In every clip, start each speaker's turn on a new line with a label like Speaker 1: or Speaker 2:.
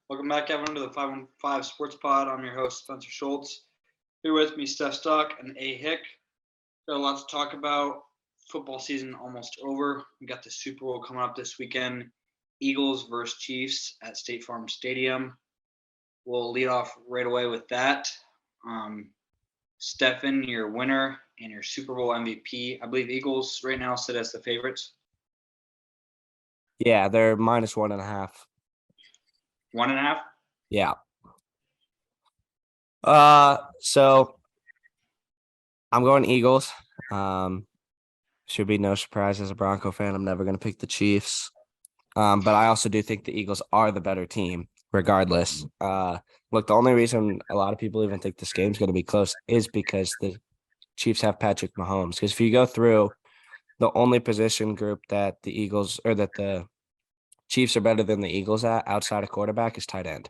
Speaker 1: Welcome back, everyone, to the 515 Sports Pod. I'm your host, Spencer Schultz. Here with me, Steph Stock and A. Hick. Got a lot to talk about. Football season almost over. We got the Super Bowl coming up this weekend. Eagles versus Chiefs at State Farm Stadium. We'll lead off right away with that. Stefan, your winner and your Super Bowl MVP. I believe Eagles right now sit as the favorites.
Speaker 2: Yeah, they're -1.5.
Speaker 1: 1.5?
Speaker 2: Yeah. So I'm going Eagles. Should be no surprise as a Bronco fan. I'm never going to pick the Chiefs. But I also do think the Eagles are the better team, regardless. Look, the only reason a lot of people even think this game's going to be close is because the Chiefs have Patrick Mahomes. Because if you go through the only position group that the Eagles or that the Chiefs are better than the Eagles at outside of quarterback is tight end.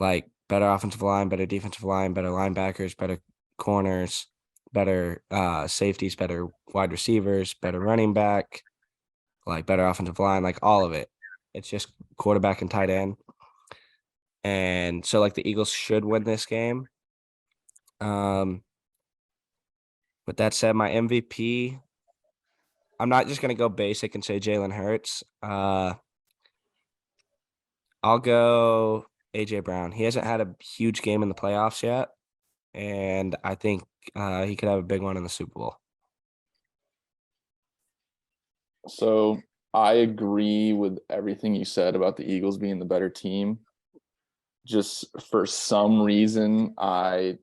Speaker 2: Like better offensive line, better defensive line, better linebackers, better corners, better safeties, better wide receivers, better running back, like better offensive line, like all of it. It's just quarterback and tight end. And so like the Eagles should win this game. With that said, my MVP, I'm not just going to go basic and say Jalen Hurts. I'll go A.J. Brown. He hasn't had a huge game in the playoffs yet, and I think he could have a big one in the Super Bowl.
Speaker 3: So I agree with everything you said about the Eagles being the better team. Just for some reason, I'm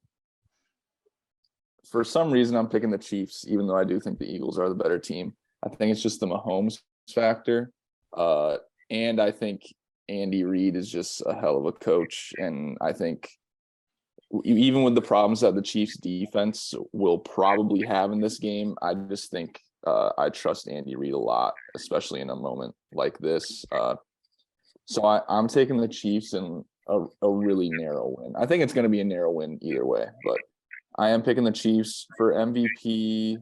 Speaker 3: picking the Chiefs, even though I do think the Eagles are the better team. I think it's just the Mahomes factor. And I think Andy Reid is just a hell of a coach. And I think even with the problems that the Chiefs defense will probably have in this game, I just think I trust Andy Reid a lot, especially in a moment like this. So I'm taking the Chiefs in a really narrow win. I think it's going to be a narrow win either way, but I am picking the Chiefs for MVP.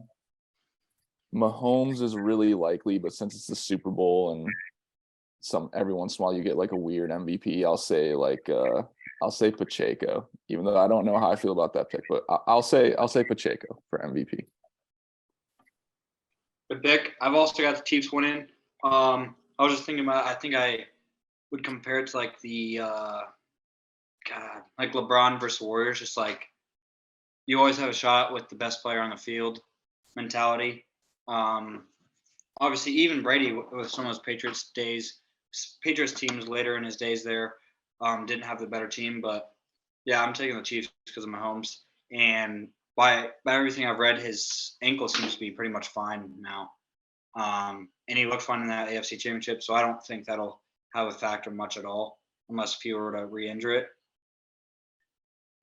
Speaker 3: Mahomes is really likely, but since it's the Super Bowl and every once in a while you get like a weird MVP, I'll say Pacheco, even though I don't know how I feel about that pick, but I'll say Pacheco for MVP.
Speaker 1: Good pick. I've also got the Chiefs winning. I was just thinking about. I think I would compare it to like the like LeBron versus Warriors. Just like you always have a shot with the best player on the field mentality. Obviously, even Brady with some of those Patriots teams later in his days there didn't have the better team. But yeah, I'm taking the Chiefs because of Mahomes. And by everything I've read, his ankle seems to be pretty much fine now. And he looked fine in that AFC Championship, so I don't think that'll have a factor much at all, unless if he were to re-injure it.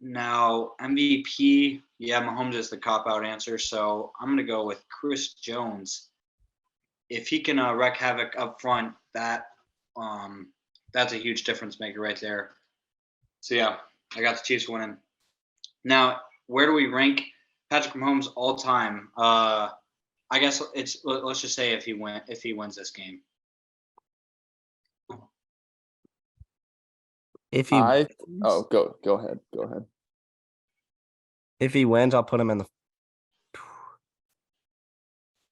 Speaker 1: Now, MVP, yeah, Mahomes is the cop-out answer, so I'm going to go with Chris Jones. If he can wreak havoc up front, that's a huge difference maker right there. So, yeah, I got the Chiefs winning. Now, where do we rank Patrick Mahomes all time? I guess let's just say if he wins this game.
Speaker 2: Go
Speaker 3: ahead.
Speaker 2: If he wins, I'll put him in the.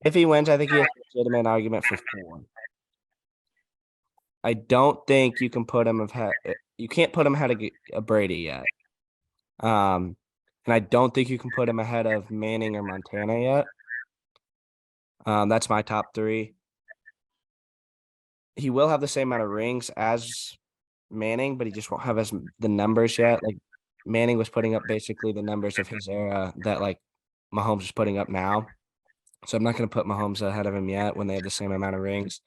Speaker 2: If he wins, I think he has a legitimate argument for 4. I don't think you can put him ahead. You can't put him ahead of Brady yet. And I don't think you can put him ahead of Manning or Montana yet. That's my top 3. He will have the same amount of rings as Manning, but he just won't have the numbers yet. Like Manning was putting up basically the numbers of his era that like Mahomes is putting up now. So I'm not going to put Mahomes ahead of him yet when they have the same amount of rings.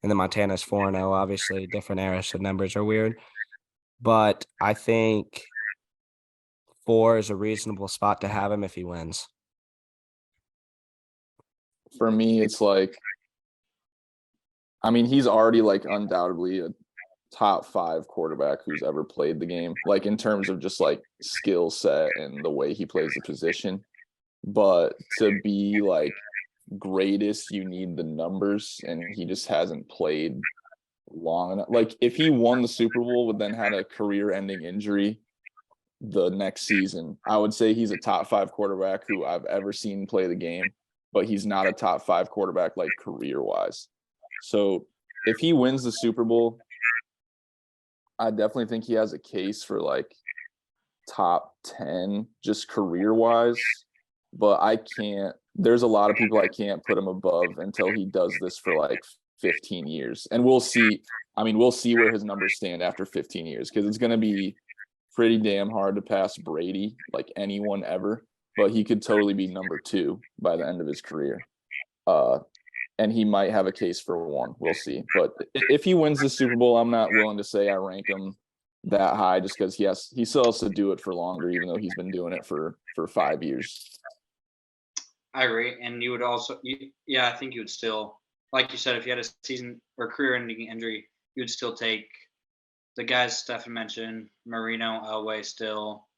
Speaker 2: And then Montana's 4-0, obviously different era, so numbers are weird. But I think 4 is a reasonable spot to have him if he wins.
Speaker 3: For me, it's like, I mean, he's already like undoubtedly a top 5 quarterback who's ever played the game, like in terms of just like skill set and the way he plays the position. But to be like greatest, you need the numbers, and he just hasn't played long enough. Like if he won the Super Bowl but then had a career-ending injury the next season, I would say he's a top 5 quarterback who I've ever seen play the game, but he's not a top 5 quarterback like career-wise. So if he wins the Super Bowl, I definitely think he has a case for like top 10 just career-wise, but I can't. There's a lot of people I can't put him above until he does this for like 15 years. And we'll see. I mean, we'll see where his numbers stand after 15 years because it's going to be pretty damn hard to pass Brady, like anyone ever, but he could totally be number 2 by the end of his career. And he might have a case for 1. We'll see. But if he wins the Super Bowl, I'm not willing to say I rank him that high just because he still has to do it for longer, even though he's been doing it for 5 years.
Speaker 1: I agree. And you would also, yeah, I think you would still, like you said, if you had a season or career-ending injury, you would still take the guys Stefan mentioned, Marino, Elway, still,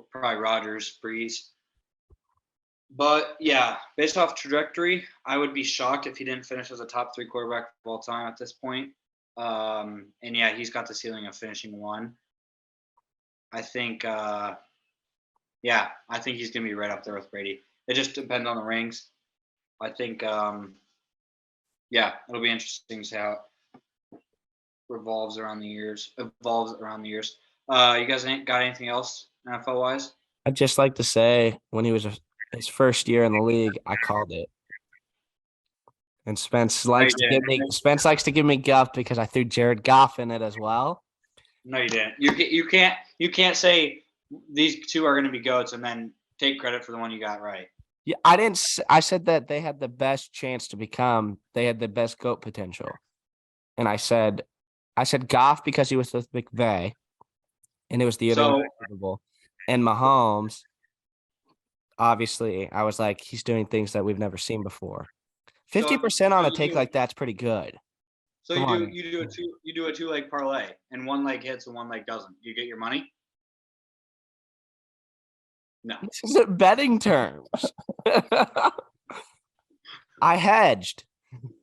Speaker 1: probably Rodgers, Breeze. But yeah, based off trajectory, I would be shocked if he didn't finish as a top 3 quarterback of all time at this point. And yeah, he's got the ceiling of finishing 1. I think, I think he's going to be right up there with Brady. It just depends on the rings. I think, it'll be interesting to see how it evolves around the years. You guys ain't got anything else NFL wise?
Speaker 2: I'd just like to say when he was his first year in the league, I called it. And Spence likes to give me guff because I threw Jared Goff in it as well.
Speaker 1: No, you didn't. You can't say these 2 are going to be GOATs and then take credit for the one you got right.
Speaker 2: Yeah, I didn't. I said that they had the best chance to become. They had the best GOAT potential, and I said Goff because he was with McVay, and it was the year they won the Super Bowl, and Mahomes. Obviously, I was like, he's doing things that we've never seen before. 50% on a take like that's pretty good.
Speaker 1: So you do a 2-leg parlay, and 1 leg hits and 1 leg doesn't. You get your money? No.
Speaker 2: This isn't betting terms. I hedged.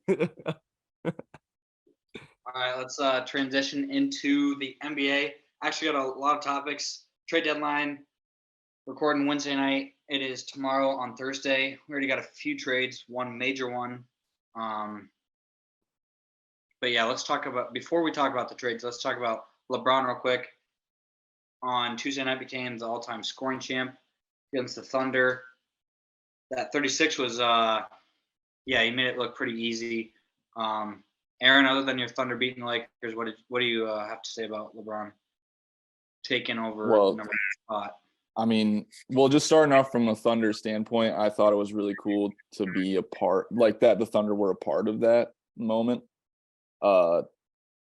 Speaker 1: All right, let's transition into the NBA. Actually got a lot of topics. Trade deadline, recording Wednesday night. It is tomorrow on Thursday. We already got a few trades, one major one. But yeah, before we talk about the trades, let's talk about LeBron real quick. On Tuesday night became the all-time scoring champ against the Thunder. That 36 was, he made it look pretty easy. Aaron, other than your Thunder beating the Lakers, what do you have to say about LeBron taking over number 1 spot?
Speaker 3: I mean, well, just starting off from a Thunder standpoint, I thought it was really cool to be a part like that. The Thunder were a part of that moment.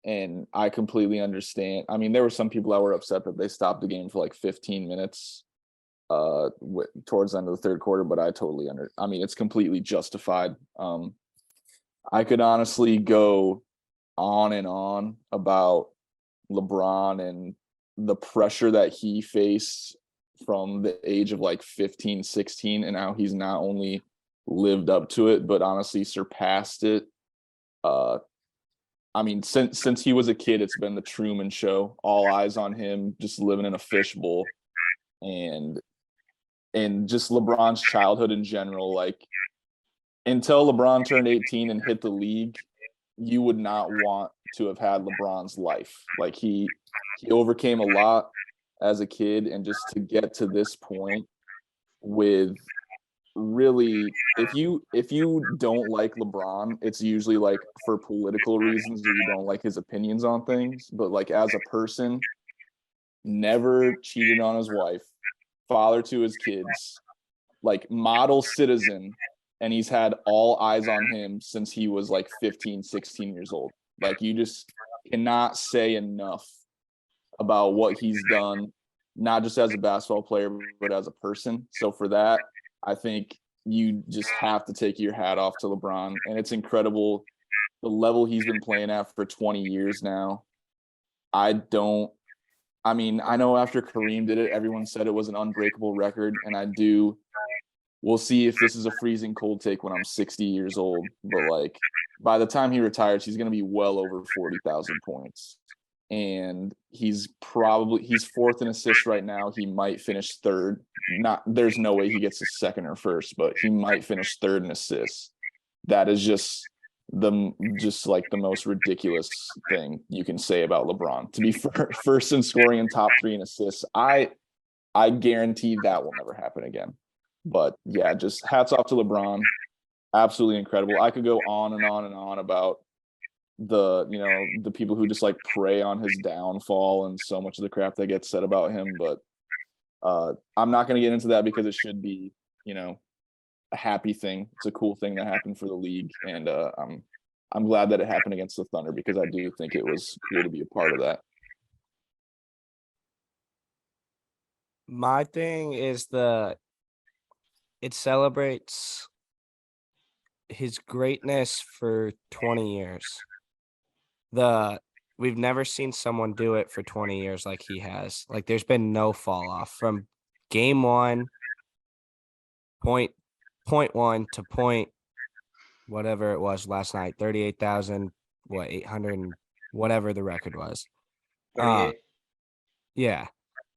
Speaker 3: And I completely understand. I mean, there were some people that were upset that they stopped the game for like 15 minutes towards the end of the third quarter, but I totally I mean, it's completely justified. I could honestly go on and on about LeBron and the pressure that he faced from the age of like 15, 16, and how he's not only lived up to it, but honestly surpassed it. I mean, since he was a kid, it's been the Truman Show, all eyes on him, just living in a fishbowl, and just LeBron's childhood in general. Like until LeBron turned 18 and hit the league, you would not want to have had LeBron's life. Like he overcame a lot as a kid, and just to get to this point with really, if you don't like LeBron, it's usually like for political reasons, or you don't like his opinions on things. But like as a person, never cheated on his wife, father to his kids, like model citizen, and he's had all eyes on him since he was like 15, 16 years old. Like you just cannot say enough about what he's done, not just as a basketball player, but as a person. So for that, I think you just have to take your hat off to LeBron. And it's incredible the level he's been playing at for 20 years now. I know after Kareem did it, everyone said it was an unbreakable record. And we'll see if this is a freezing cold take when I'm 60 years old. But like by the time he retires, he's going to be well over 40,000 points. And he's fourth in assists right now. He might finish third. There's no way he gets a second or first, but he might finish third in assists. That is just like the most ridiculous thing you can say about LeBron. To be first in scoring and top 3 in assists, I guarantee that will never happen again. But yeah, just hats off to LeBron. Absolutely incredible. I could go on and on and on about the people who just like prey on his downfall and so much of the crap that gets said about him, but I'm not going to get into that because it should be, a happy thing. It's a cool thing that happened for the league, and I'm glad that it happened against the Thunder because I do think it was cool to be a part of that.
Speaker 2: My thing is it celebrates his greatness for 20 years. We've never seen someone do it for 20 years like he has. Like, there's been no fall off from game 1, point 1 to point whatever it was last night, 38,000, 800 and whatever the record was.
Speaker 1: 38.
Speaker 2: Yeah.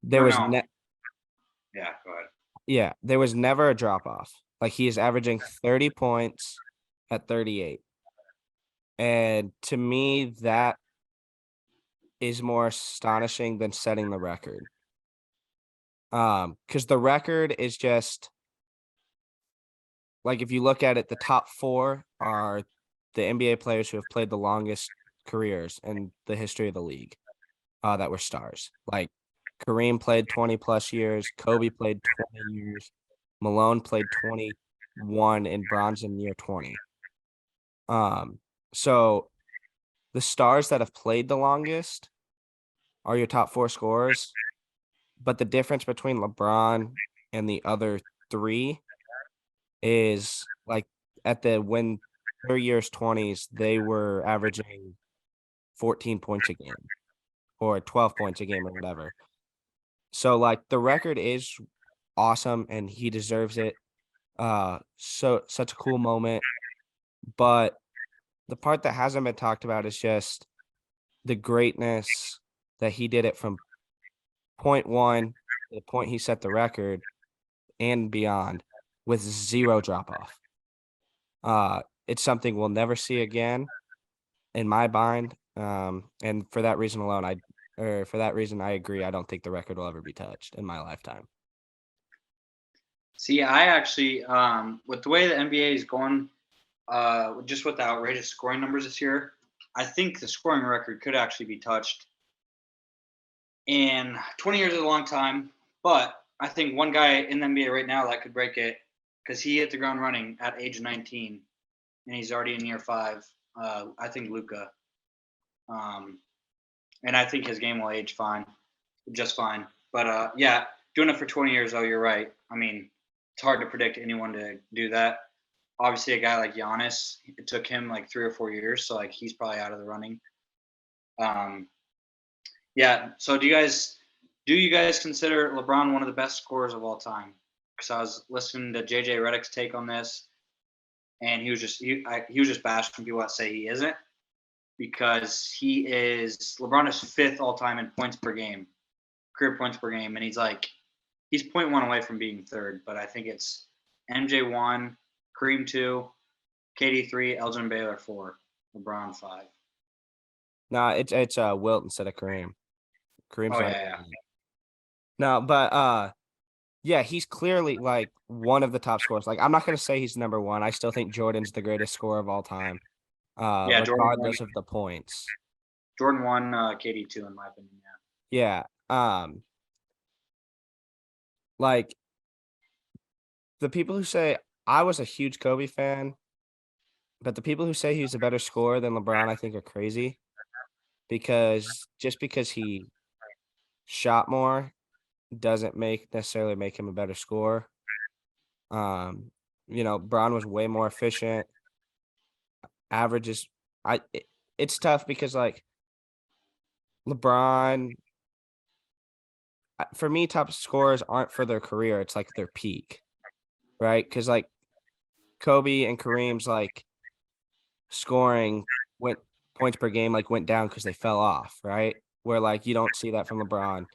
Speaker 2: There was
Speaker 1: Yeah, go ahead.
Speaker 2: Yeah, there was never a drop off. Like, he is averaging 30 points at 38. And to me, that is more astonishing than setting the record. Because the record is just like, if you look at it, the top 4 are the NBA players who have played the longest careers in the history of the league, that were stars. Like, Kareem played 20 plus years, Kobe played 20 years, Malone played 21, and Bron's in year 20. So the stars that have played the longest are your top 4 scorers, but the difference between LeBron and the other 3 is, like, when their years 20s, they were averaging 14 points a game or 12 points a game or whatever. So, like, the record is awesome and he deserves it. Such a cool moment. But the part that hasn't been talked about is just the greatness that he did it from point 1 to the point he set the record and beyond with 0 drop off. It's something we'll never see again in my mind. And for that reason alone, I agree. I don't think the record will ever be touched in my lifetime.
Speaker 1: See, I actually, with the way the NBA is going, just with the outrageous scoring numbers this year, I think the scoring record could actually be touched. And 20 years is a long time, but I think one guy in the NBA right now that could break it, because he hit the ground running at age 19, and he's already in year 5. I think Luka. And I think his game will age just fine. But yeah, doing it for 20 years, though, you're right. I mean, it's hard to predict anyone to do that. Obviously, a guy like Giannis, it took him like 3 or 4 years, so like he's probably out of the running. Yeah. So do you guys consider LeBron one of the best scorers of all time? Because I was listening to JJ Redick's take on this, and he was just bashing people that say he isn't, because LeBron is 5th all time in points per game, career points per game, and he's 0.1 away from being 3rd. But I think it's MJ 1, Kareem 2, KD 3, Elgin Baylor 4, LeBron 5.
Speaker 2: No, it's Wilt instead of Kareem. Kareem's not.
Speaker 1: Yeah.
Speaker 2: No, but yeah, he's clearly like one of the top scorers. Like, I'm not gonna say he's number 1. I still think Jordan's the greatest scorer of all time. Regardless of the points.
Speaker 1: Jordan 1, KD 2, in my opinion.
Speaker 2: Yeah. Like, the people who say, I was a huge Kobe fan, but the people who say he's a better scorer than LeBron, I think, are crazy, because just because he shot more doesn't necessarily make him a better scorer. Bron was way more efficient. Averages, it's tough because, like, LeBron, for me, top scorers aren't for their career. It's like their peak, right? Because, like, Kobe and Kareem's, like, scoring went points per game went down because they fell off, right? Where you don't see that from LeBron.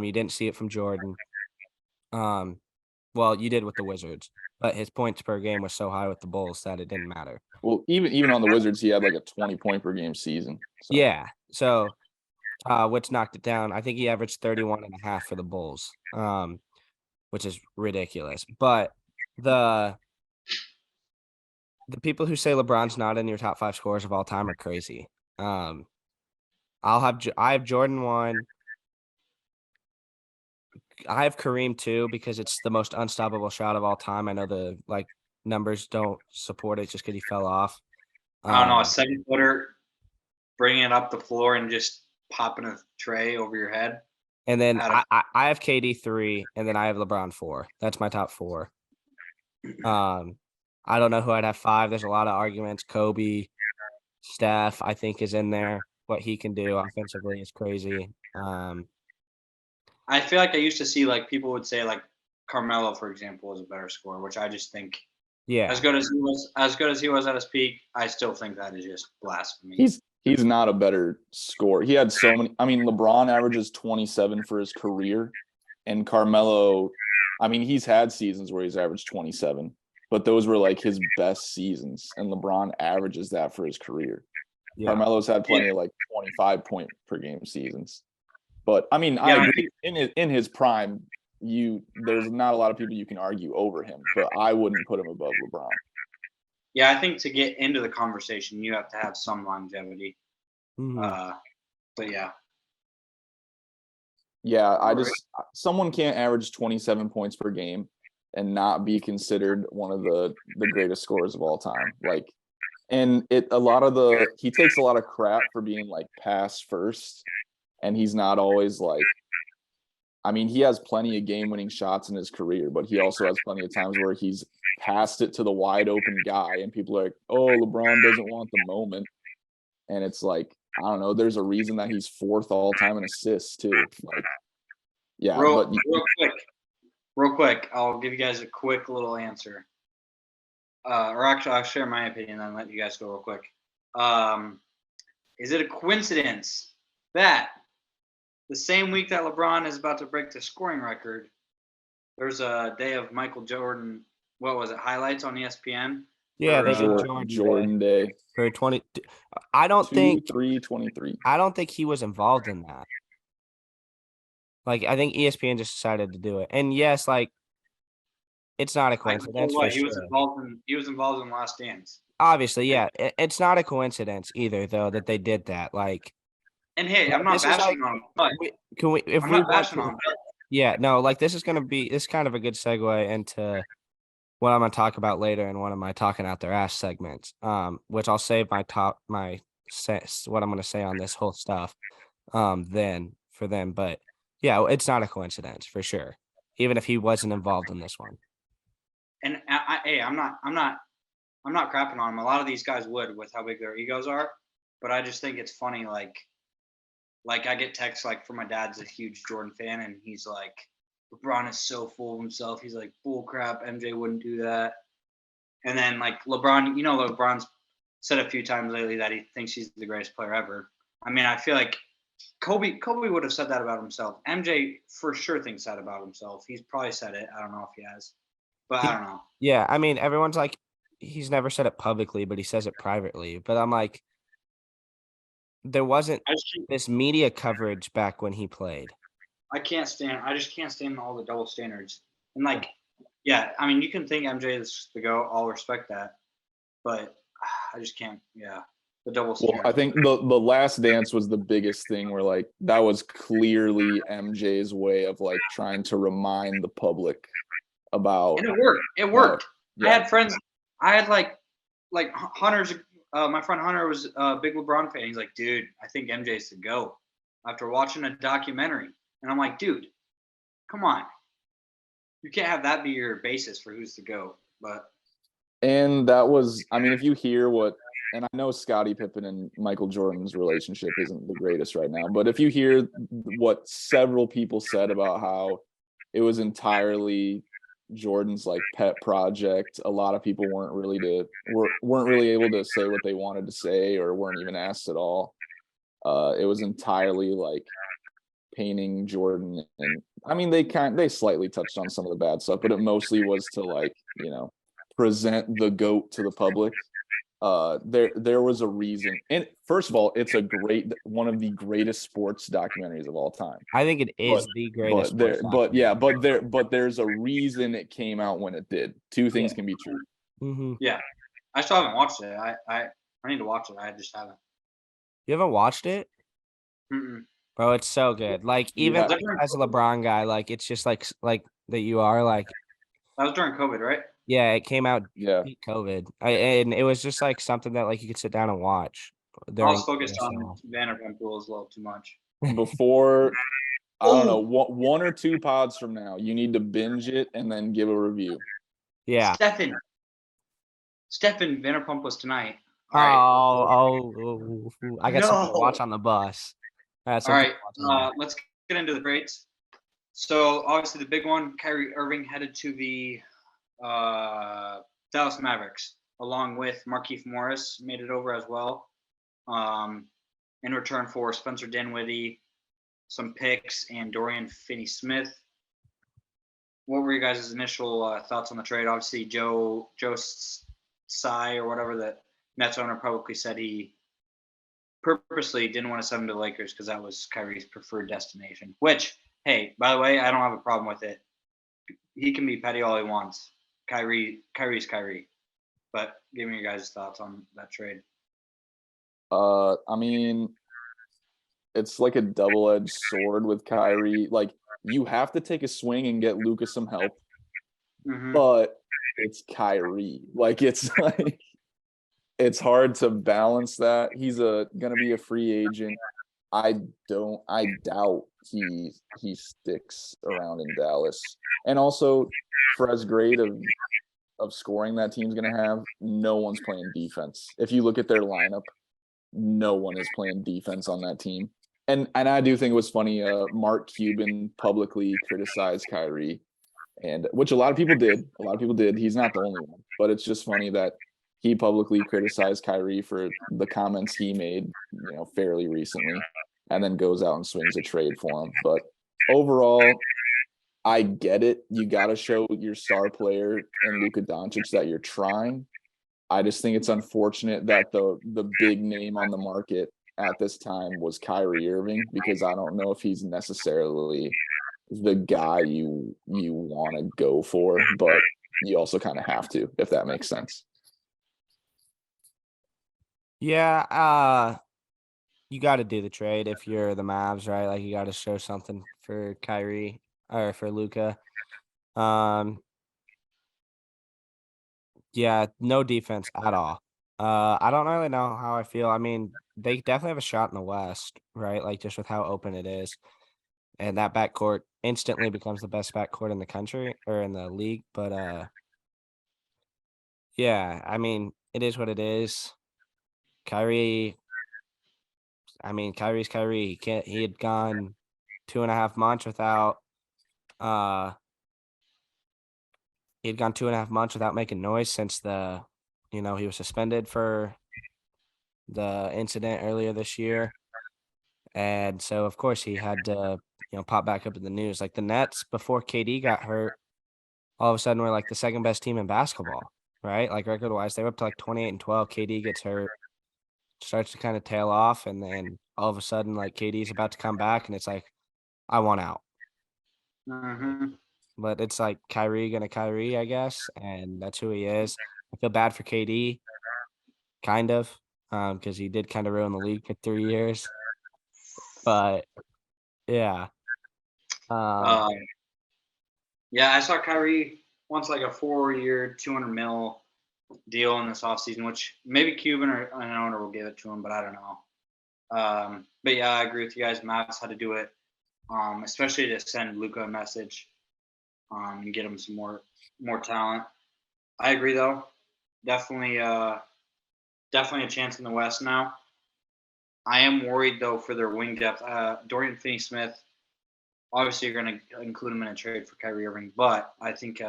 Speaker 2: You didn't see it from Jordan. Well, you did with the Wizards, but his points per game was so high with the Bulls that it didn't matter.
Speaker 3: Well, even on the Wizards, he had a 20 point per game season. So.
Speaker 2: Yeah. So which knocked it down. I think he averaged 31.5 for the Bulls, which is ridiculous. But the people who say LeBron's not in your top 5 scorers of all time are crazy. I have Jordan 1. I have Kareem 2 because it's the most unstoppable shot of all time. I know the numbers don't support it just because he fell off.
Speaker 1: I don't know, a 7-footer, bringing it up the floor and just popping a tray over your head.
Speaker 2: And then I have KD 3, and then I have LeBron 4. That's my top 4. I don't know who I'd have 5. There's a lot of arguments. Kobe, Steph, I think is in there. What he can do offensively is crazy.
Speaker 1: I feel like I used to see people would say Carmelo, for example, is a better scorer, which I just think, as good as he was at his peak, I still think that is just blasphemy.
Speaker 3: He's not a better scorer. He had so many. I mean, LeBron averages 27 for his career, and Carmelo, he's had seasons where he's averaged 27, but those were his best seasons, and LeBron averages that for his career. Yeah. Carmelo's had plenty of 25 point per game seasons. But I agree. In his prime, there's not a lot of people you can argue over him, but I wouldn't put him above LeBron.
Speaker 1: Yeah, I think to get into the conversation, you have to have some longevity.
Speaker 2: Mm-hmm.
Speaker 3: But yeah. Yeah, someone can't average 27 points per game and not be considered one of the greatest scorers of all time. And he takes a lot of crap for being pass first. And he's not always he has plenty of game-winning shots in his career, but he also has plenty of times where he's passed it to the wide-open guy, and people are like, oh, LeBron doesn't want the moment. And it's I don't know, there's a reason that he's 4th all-time in assists, too. Yeah.
Speaker 1: Real quick, I'll give you guys a quick little answer. Or actually, I'll share my opinion and let you guys go real quick. Is it a coincidence that the same week that LeBron is about to break the scoring record, there's a day of Michael Jordan, what was it, highlights on ESPN?
Speaker 2: Yeah, they did
Speaker 3: Jordan Day.
Speaker 2: For 20. I don't think
Speaker 3: 3/23.
Speaker 2: I don't think he was involved in that. I think ESPN just decided to do it. And yes, it's not a coincidence.
Speaker 1: He was involved in Last Dance.
Speaker 2: Obviously, yeah. It's not a coincidence either, though, that they did that.
Speaker 1: And hey, I'm not bashing on him.
Speaker 2: Yeah, no, this is kind of a good segue into what I'm going to talk about later in one of my talking out their ass segments, which I'll save what I'm going to say on this whole stuff then for them. But yeah, it's not a coincidence for sure, even if he wasn't involved in this one.
Speaker 1: And I'm not crapping on him. A lot of these guys would with how big their egos are, but I just think it's funny, I get texts from my dad's a huge Jordan fan, and he's like, LeBron is so full of himself. He's like, bull crap, MJ wouldn't do that. And then LeBron, LeBron's said a few times lately that he thinks he's the greatest player ever. I feel like Kobe would have said that about himself. MJ for sure thinks that about himself. He's probably said it. I don't know if he has, but I don't know.
Speaker 2: Yeah, everyone's he's never said it publicly, but he says it privately. But I'm there wasn't this media coverage back when he played.
Speaker 1: I just can't stand all the double standards. And yeah, you can think MJ is the GOAT. I'll respect that. But I just can't, the double standards.
Speaker 3: Well, I think the Last Dance was the biggest thing where that was clearly MJ's way of trying to remind the public about.
Speaker 1: And it worked. Yeah. I had friends, Hunter's, my friend Hunter was a big LeBron fan. He's like, dude, I think MJ's the GOAT after watching a documentary. And I'm like, dude, come on. You can't have that be your basis for who's the GOAT.
Speaker 3: And that was, if you hear and I know Scottie Pippen and Michael Jordan's relationship isn't the greatest right now, but if you hear what several people said about how it was entirely Jordan's like pet project. A lot of people weren't really able to say what they wanted to say or weren't even asked at all. It was entirely like painting Jordan, and I mean they slightly touched on some of the bad stuff, but it mostly was to like, present the GOAT to the public. There was a reason, and first of all, it's one of the greatest sports documentaries of all time.
Speaker 2: I think it is the greatest.
Speaker 3: But there's a reason it came out when it did. Two things can be true.
Speaker 2: Mm-hmm.
Speaker 1: Yeah, I still haven't watched it. I need to watch it. I just haven't.
Speaker 2: You haven't watched it?
Speaker 1: Mm-mm.
Speaker 2: Bro, it's so good. Like, even
Speaker 3: Yeah.
Speaker 2: as a LeBron guy, like, it's just like that you are like,
Speaker 1: That was during COVID, right?
Speaker 2: yeah, it came out
Speaker 3: Yeah.
Speaker 2: peak COVID. And it was just like something that like you could sit down and watch
Speaker 1: I
Speaker 2: during
Speaker 1: was focused
Speaker 2: the
Speaker 1: on
Speaker 2: NFL.
Speaker 1: Vanderpump Rules a little too much.
Speaker 3: Before, I don't know, one or two pods from now, you need to binge it and then give a review.
Speaker 2: Yeah.
Speaker 1: Stefan, Vanderpump was tonight.
Speaker 2: Oh, I got something to watch
Speaker 1: No.
Speaker 2: on the bus.
Speaker 1: All right, let's get into the trades. So obviously the big one, Kyrie Irving headed to the Dallas Mavericks, along with Markieff Morris, made it over as well. In return for Spencer Dinwiddie, some picks, and Dorian Finney-Smith. What were your guys' initial thoughts on the trade? Obviously, Joe Tsai or whatever, the Nets owner publicly said he purposely didn't want to send him to the Lakers because that was Kyrie's preferred destination. Which, hey, by the way, I don't have a problem with it. He can be petty all he wants. Kyrie's Kyrie. But give me your guys' thoughts on that trade.
Speaker 3: I mean, it's like a double-edged sword with Kyrie. Like, you have to take a swing and get Luka some help, but it's Kyrie. Like, it's like it's hard to balance that. He's gonna be a free agent. I doubt he sticks around in Dallas. And also, for as great of scoring that team's gonna have, no one's playing defense. If you look at their lineup, no one is playing defense on that team. And I do think it was funny. Mark Cuban publicly criticized Kyrie, and which a lot of people did. A lot of people did. He's not the only one, but it's just funny that he publicly criticized Kyrie for the comments he made, fairly recently, and then goes out and swings a trade for him. But overall, I get it. You got to show your star player and Luka Doncic that you're trying. I just think it's unfortunate that the big name on the market at this time was Kyrie Irving, because I don't know if he's necessarily the guy you want to go for, but you also kind of have to, if that makes sense.
Speaker 2: Yeah, you got to do the trade if you're the Mavs, right? Like, you got to show something for Kyrie or for Luka. Yeah, no defense at all. I don't really know how I feel. I mean, they definitely have a shot in the West, right? Like, just with how open it is. And that backcourt instantly becomes the best backcourt in the country or in the league. But yeah, I mean, it is what it is. Kyrie's Kyrie. He had gone 2.5 months without making noise since he was suspended for the incident earlier this year. And so of course he had to, pop back up in the news. Like, the Nets, before KD got hurt, all of a sudden were like the second best team in basketball, right? Like, record wise, they were up to like 28-12. KD gets hurt, starts to kind of tail off, and then all of a sudden, like, KD's about to come back, and it's like, I want out. But it's like Kyrie, I guess, and that's who he is. I feel bad for KD, kind of, because he did kind of ruin the league for 3 years. But yeah,
Speaker 1: yeah, I saw Kyrie wants like a 4-year, $200 million deal in this offseason, which maybe Cuban or an owner will give it to him, but I don't know. But yeah, I agree with you guys. Mavs had to do it, especially to send Luka a message, and get him some more talent. I agree, though. Definitely a chance in the West now. I am worried, though, for their wing depth. Dorian Finney-Smith, obviously you're going to include him in a trade for Kyrie Irving, but I think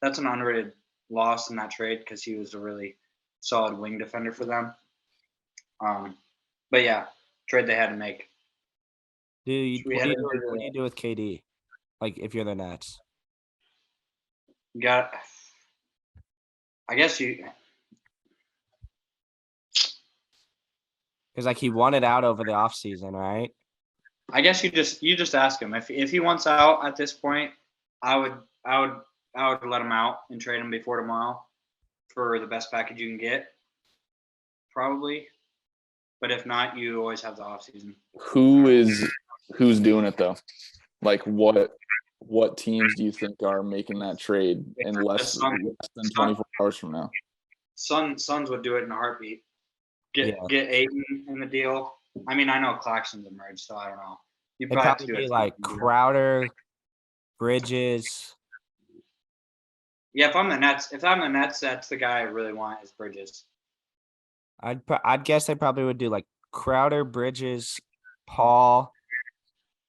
Speaker 1: that's an underrated loss in that trade because he was a really solid wing defender for them. But yeah, trade they had to make.
Speaker 2: Dude,
Speaker 1: We
Speaker 2: what
Speaker 1: had
Speaker 2: do you do with KD? Like, if you're the Nets,
Speaker 1: got. I guess
Speaker 2: because like he wanted out over the offseason, right?
Speaker 1: you just ask him if he wants out at this point. I would let him out and trade him before tomorrow for the best package you can get, probably. But if not, you always have the offseason.
Speaker 3: Who's doing it though? Like what teams do you think are making that trade in less than 24 hours from now?
Speaker 1: Suns would do it in a heartbeat. Get Ayton in the deal. I mean, I know Claxton's emerged, so I don't know. You
Speaker 2: It'd probably be like Crowder, Bridges.
Speaker 1: Yeah, if I'm the Nets, that's the guy I really want is Bridges.
Speaker 2: I'd guess they probably would do like Crowder, Bridges, Paul,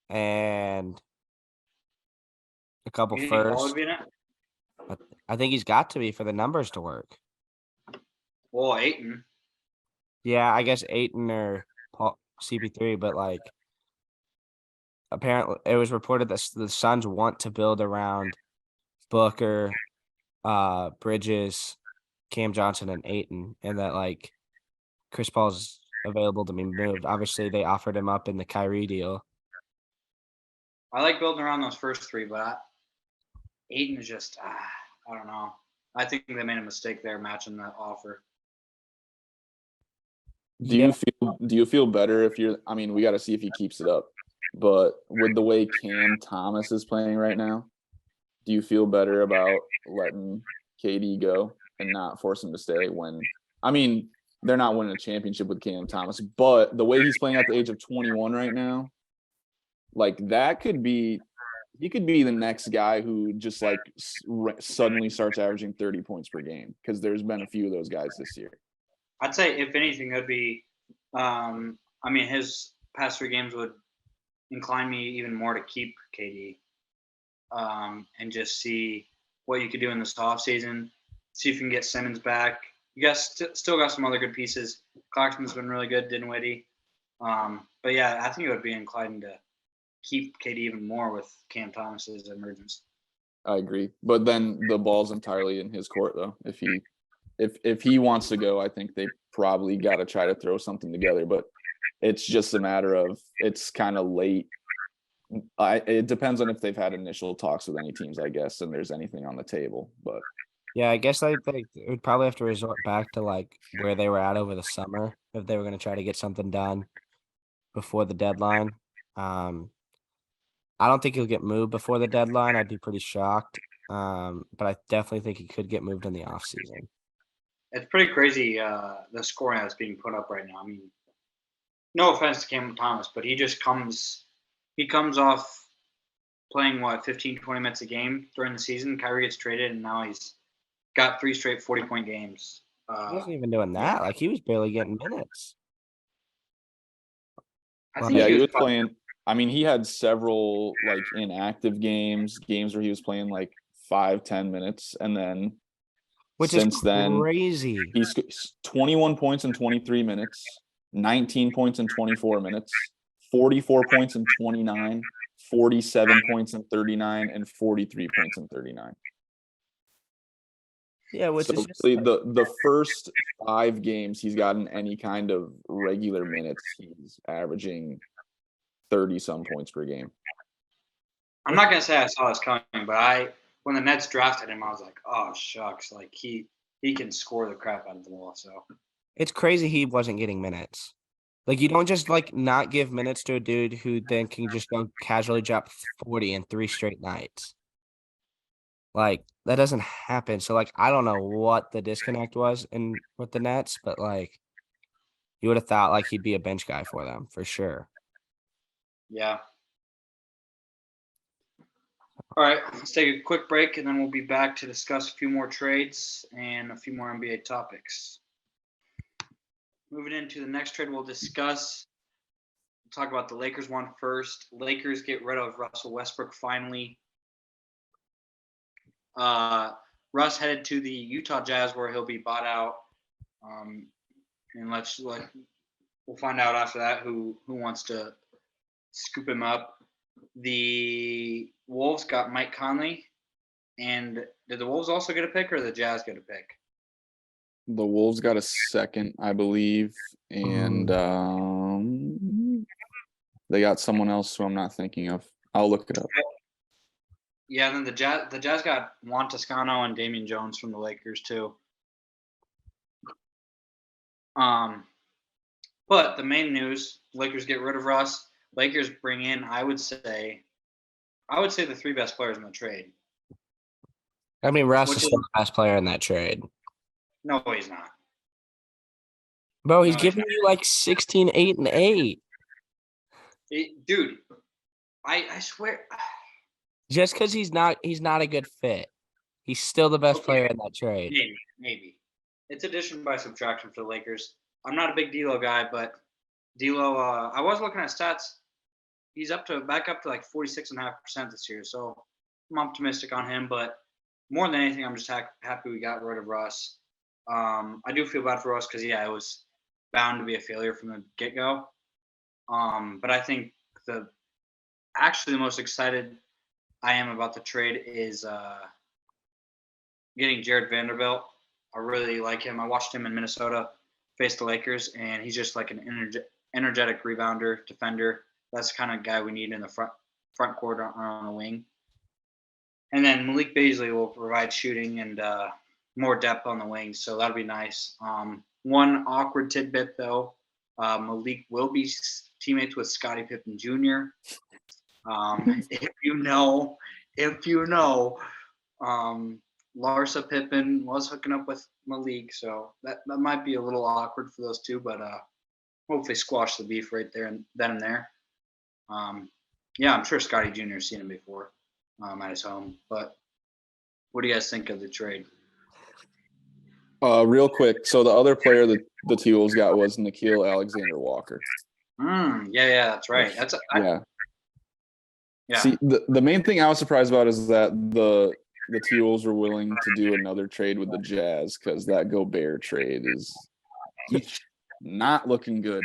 Speaker 2: and a couple
Speaker 1: You think Paul
Speaker 2: first.
Speaker 1: would be in it?
Speaker 2: I think he's got to be for the numbers to work.
Speaker 1: Well, Ayton.
Speaker 2: Yeah, I guess Ayton or Paul, CP3, but like apparently it was reported that the Suns want to build around Booker, Bridges, Cam Johnson, and Ayton, and that like Chris Paul's available to be moved. Obviously, they offered him up in the Kyrie deal.
Speaker 1: I like building around those first three, but Ayton is just I don't know. I think they made a mistake there matching that offer.
Speaker 3: Do you feel better if you're? I mean, we got to see if he keeps it up. But with the way Cam Thomas is playing right now, do you feel better about letting KD go and not force him to stay? When I mean, they're not winning a championship with Cam Thomas, but the way he's playing at the age of 21 right now, like that could be. He could be the next guy who just like suddenly starts averaging 30 points per game because there's been a few of those guys this year.
Speaker 1: I'd say if anything, it'd be. I mean, his past 3 games would incline me even more to keep KD, and just see what you could do in this offseason. See if you can get Simmons back. You guys still got some other good pieces. Clarkson's been really good, Dinwiddie. But yeah, I think it would be inclined to keep KD even more with Cam Thomas's emergence.
Speaker 3: I agree, but then the ball's entirely in his court, though. If he wants to go, I think they probably got to try to throw something together. But it's just a matter of it's kind of late. It depends on if they've had initial talks with any teams, I guess, and there's anything on the table. But
Speaker 2: yeah, I guess they would probably have to resort back to like where they were at over the summer if they were going to try to get something done before the deadline. I don't think he'll get moved before the deadline. I'd be pretty shocked. But I definitely think he could get moved in the offseason.
Speaker 1: It's pretty crazy the scoring that's being put up right now. I mean, no offense to Cam Thomas, but he comes off playing 15, 20 minutes a game during the season. Kyrie gets traded, and now he's got 3 straight 40-point games.
Speaker 2: He wasn't even doing that. Like he was barely getting minutes.
Speaker 1: I think
Speaker 3: he was playing. I mean, he had several like inactive games where he was playing like 5-10 minutes, and then since then
Speaker 2: crazy.
Speaker 3: He's 21 points in 23 minutes, 19 points in 24 minutes, 44 points in 29, 47 points in 39, and 43 points in 39.
Speaker 2: Yeah, which
Speaker 3: so
Speaker 2: is just
Speaker 3: the first 5 games he's gotten any kind of regular minutes, he's averaging 30-some points per game.
Speaker 1: I'm not gonna say I saw this coming, but when the Nets drafted him, I was like, oh shucks, like he can score the crap out of the ball. So
Speaker 2: it's crazy he wasn't getting minutes. Like you don't just like not give minutes to a dude who then can just go casually drop 40 in 3 straight nights. Like that doesn't happen. So like I don't know what the disconnect was with the Nets, but like you would have thought like he'd be a bench guy for them for sure.
Speaker 1: Yeah. All right, let's take a quick break, and then we'll be back to discuss a few more trades and a few more NBA topics. Moving into the next trade, we'll discuss talk about the Lakers one first. Lakers get rid of Russell Westbrook finally. Russ headed to the Utah Jazz where he'll be bought out. And we'll find out after that who wants to scoop him up. The Wolves got Mike Conley. And did the Wolves also get a pick or the Jazz get a pick?
Speaker 3: The Wolves got a second, I believe, and they got someone else who I'm not thinking of. I'll look it up.
Speaker 1: Yeah, and then the Jazz got Juan Toscano and Damian Jones from the Lakers too. But the main news: Lakers get rid of Russ. Lakers bring in, I would say the three best players in the trade.
Speaker 2: I mean, Russ is still the best player in that trade.
Speaker 1: No, he's not.
Speaker 2: Bro, he's giving you like 16, 8, and 8.
Speaker 1: Dude, I swear.
Speaker 2: Just because he's not a good fit. He's still the best player in that trade.
Speaker 1: Maybe. It's addition by subtraction for the Lakers. I'm not a big D'Lo guy, but D'Lo, I was looking at stats. He's back up to like 46.5% this year. So I'm optimistic on him, but more than anything, I'm just happy we got rid of Russ. I do feel bad for Russ because, it was bound to be a failure from the get-go. But I think the most excited I am about the trade is getting Jared Vanderbilt. I really like him. I watched him in Minnesota face the Lakers, and he's just like an energetic rebounder, defender. That's the kind of guy we need in the front court on the wing. And then Malik Beasley will provide shooting and more depth on the wings, so that'll be nice. One awkward tidbit, though, Malik will be teammates with Scottie Pippen Jr. If you know, Larsa Pippen was hooking up with Malik, so that might be a little awkward for those two, but hopefully squash the beef right there and then and there. I'm sure Scottie Jr. has seen him before at his home. But what do you guys think of the trade?
Speaker 3: Real quick, so the other player that the T-Wolves got was Nickeil Alexander-Walker.
Speaker 1: Yeah, that's right.
Speaker 3: Yeah.
Speaker 1: Yeah.
Speaker 3: See, the main thing I was surprised about is that the T-Wolves were willing to do another trade with the Jazz because that Gobert trade is not looking good.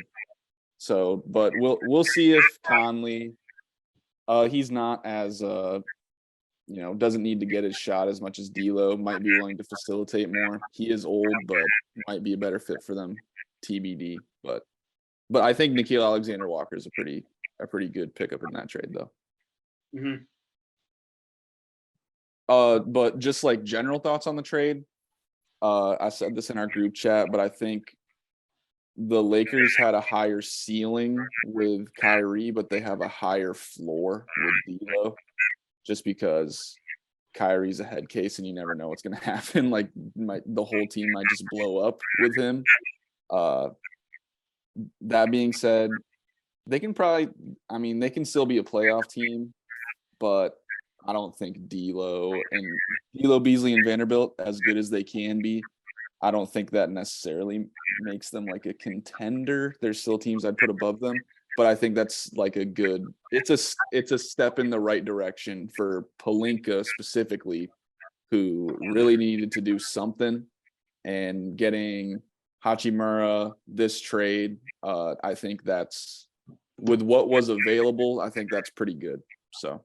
Speaker 3: So, but we'll see if Conley, he's not as doesn't need to get his shot as much as D'Lo, might be willing to facilitate more. He is old, but might be a better fit for them. TBD. But I think Nickeil Alexander-Walker is a pretty good pickup in that trade, though.
Speaker 1: Mm-hmm.
Speaker 3: But just like general thoughts on the trade, I said this in our group chat, but I think the Lakers had a higher ceiling with Kyrie, but they have a higher floor with D'Lo, just because Kyrie's a head case and you never know what's going to happen. Like the whole team might just blow up with him. That being said, they can still be a playoff team, but I don't think D'Lo, Beasley, and Vanderbilt, as good as they can be, I don't think that necessarily makes them like a contender. There's still teams I'd put above them, but I think that's like it's a step in the right direction for Pelinka specifically, who really needed to do something, and getting Hachimura this trade, I think that's, with what was available, I think that's pretty good. So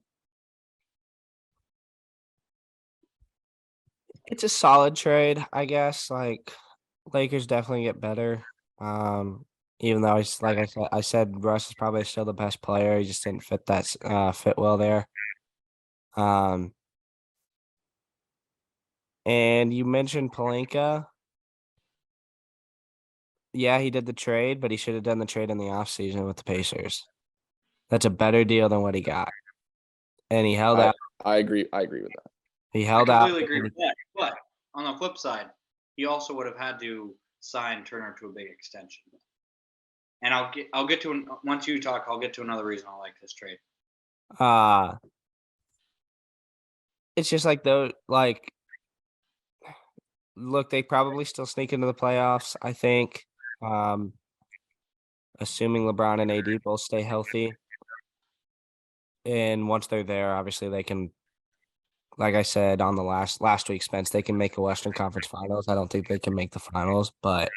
Speaker 2: it's a solid trade, I guess. Like, Lakers definitely get better. Even though I said Russ is probably still the best player. He just didn't fit well there. And you mentioned Pelinka. Yeah, he did the trade, but he should have done the trade in the offseason with the Pacers. That's a better deal than what he got. And he held out.
Speaker 3: I agree with that.
Speaker 2: He held out.
Speaker 1: I completely agree with that. But on the flip side, he also would have had to sign Turner to a big extension. And I'll get to once you talk, I'll get to another reason I like this trade.
Speaker 2: It's just like look, they probably still sneak into the playoffs, I think. assuming LeBron and AD both stay healthy. And once they're there, obviously they can, like I said on the last week, Spence, they can make a Western Conference Finals. I don't think they can make the finals, but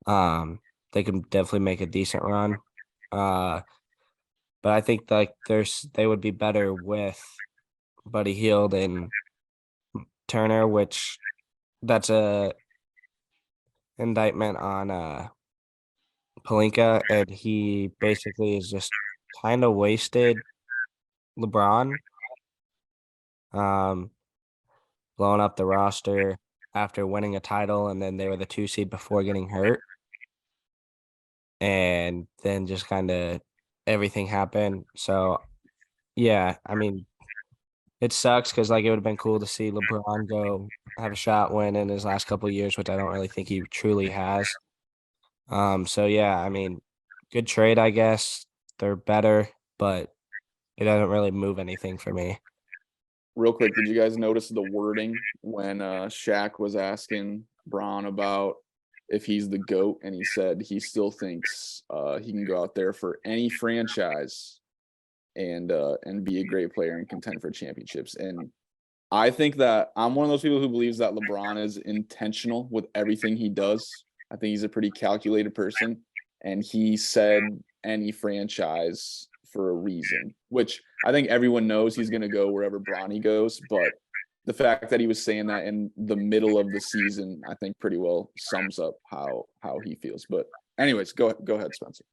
Speaker 2: they can definitely make a decent run. But I think like they would be better with Buddy Hield and Turner, which that's a indictment on Pelinka, and he basically is just kind of wasted LeBron, um, blowing up the roster after winning a title, and then they were the 2 seed before getting hurt, and then just kind of everything happened. So yeah, I mean, it sucks because like it would have been cool to see LeBron go have a shot win in his last couple of years, which I don't really think he truly has. So yeah, I mean, good trade, I guess. They're better, but it doesn't really move anything for me.
Speaker 3: Real quick, did you guys notice the wording when Shaq was asking Braun about if he's the GOAT, and he said he still thinks he can go out there for any franchise and be a great player and contend for championships. And I think that I'm one of those people who believes that LeBron is intentional with everything he does. I think he's a pretty calculated person, and he said any franchise for a reason, which I think everyone knows he's going to go wherever Bronny goes. But the fact that he was saying that in the middle of the season, I think pretty well sums up how he feels. But anyways, go ahead, Spencer.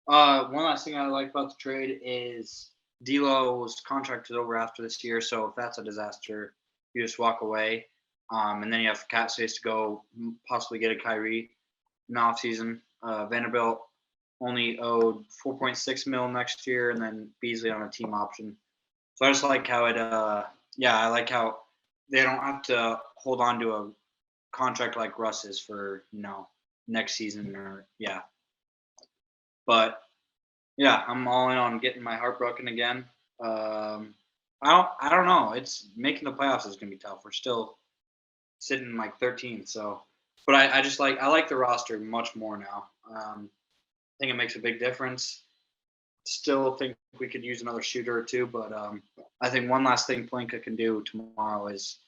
Speaker 1: One last thing I like about the trade is D'Lo's contract is over after this year, so if that's a disaster, you just walk away. And then you have cap space to go possibly get a Kyrie in the offseason. Vanderbilt only owed $4.6 million next year, and then Beasley on a team option. So I just like how I like how they don't have to hold on to a contract like Russ's for next season But yeah, I'm all in on getting my heart broken again. I don't know. It's making the playoffs is gonna be tough. We're still sitting like 13th, so. But I just I like the roster much more now. I think it makes a big difference. Still think we could use another shooter or two, but I think one last thing Pelinka can do tomorrow is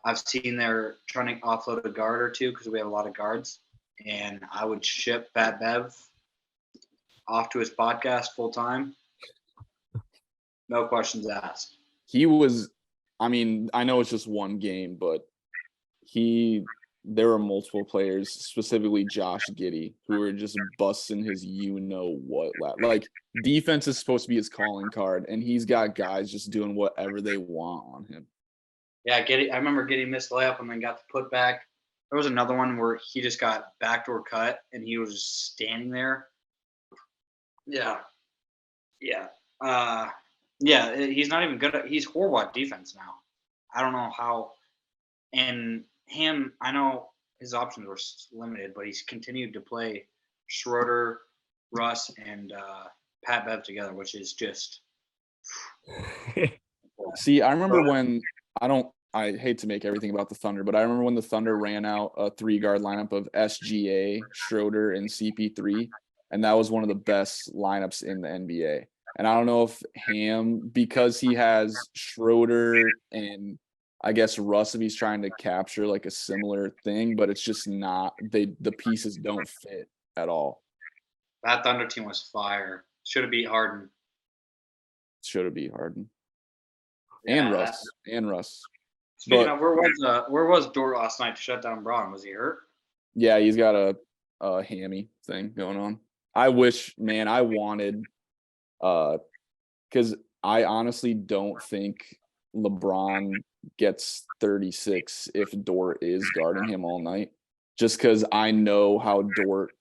Speaker 1: I've seen they're trying to offload a guard or two because we have a lot of guards, and I would ship Pat Bev off to his podcast full time. No questions asked.
Speaker 3: He was, I mean, I know it's just one game, but there were multiple players, specifically Josh Giddey, who were just busting his what. Like, defense is supposed to be his calling card, and he's got guys just doing whatever they want on him.
Speaker 1: Yeah, Giddey. I remember Giddey missed the layup and then got the putback. There was another one where he just got backdoor cut and he was just standing there. Yeah. He's not even good he's horrible at defense now. I don't know how. And him, I know his options were limited, but he's continued to play Schroeder, Russ, and Pat Bev together, which is just.
Speaker 3: See, I remember when I hate to make everything about the Thunder, but I remember when the Thunder ran out a 3-guard lineup of SGA, Schroeder, and CP3, and that was one of the best lineups in the NBA. And I don't know if Ham, because he has Schroeder and I guess Russ, if he's trying to capture like a similar thing, but it's just not, the pieces don't fit at all.
Speaker 1: That Thunder team was fire. Should have beat Harden.
Speaker 3: Should have beat Harden.
Speaker 1: Yeah,
Speaker 3: And Russ.
Speaker 1: Speaking of, where was Dort last night to shut down Braun? Was he hurt?
Speaker 3: Yeah, he's got a hammy thing going on. I wish, man, I wanted, because I honestly don't think LeBron gets 36 if Dort is guarding him all night. Just because I know how Dort,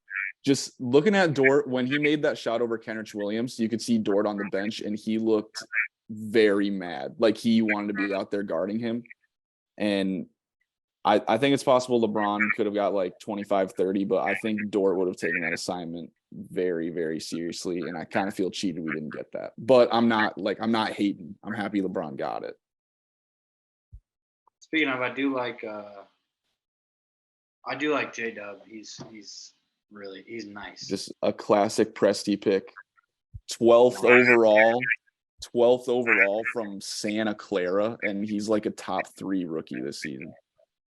Speaker 3: just looking at Dort, when he made that shot over Kenrich Williams, you could see Dort on the bench and he looked very mad. Like he wanted to be out there guarding him. And I think it's possible LeBron could have got like 25, 30, but I think Dort would have taken that assignment very, very seriously. And I kind of feel cheated we didn't get that. But I'm not hating. I'm happy LeBron got it. Speaking
Speaker 1: of, I do like J-Dub. He's Really, he's nice.
Speaker 3: Just a classic Presti pick. 12th overall from Santa Clara, and he's like a top 3 rookie this season.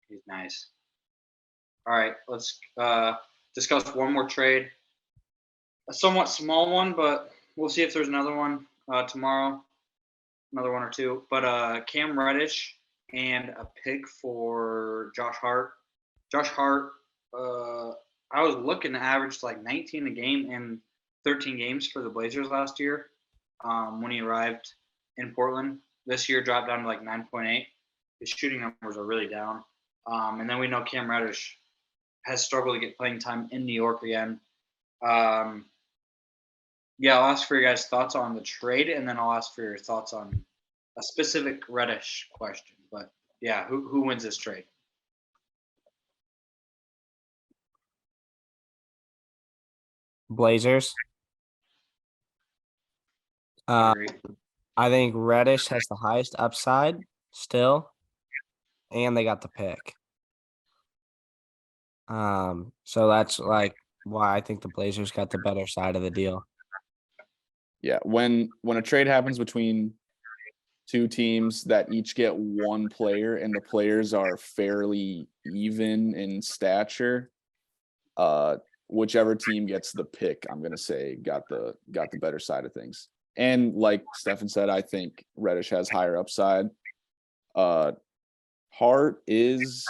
Speaker 1: He's nice. All right, let's discuss one more trade. A somewhat small one, but we'll see if there's another one tomorrow. Another one or two. But Cam Reddish and a pick for Josh Hart. Josh Hart, I was looking to average like 19 a game in 13 games for the Blazers last year when he arrived in Portland. This year dropped down to like 9.8. His shooting numbers are really down. And then we know Cam Reddish has struggled to get playing time in New York again. Yeah, I'll ask for your guys' thoughts on the trade, and then I'll ask for your thoughts on a specific Reddish question. But yeah, who wins this trade?
Speaker 2: Blazers.
Speaker 1: Agree.
Speaker 2: I think Reddish has the highest upside still, and they got the pick. So that's like why I think the Blazers got the better side of the deal.
Speaker 3: Yeah, when a trade happens between two teams that each get one player and the players are fairly even in stature, whichever team gets the pick, I'm gonna say got the better side of things. And like Stefan said, I think Reddish has higher upside. Hart he's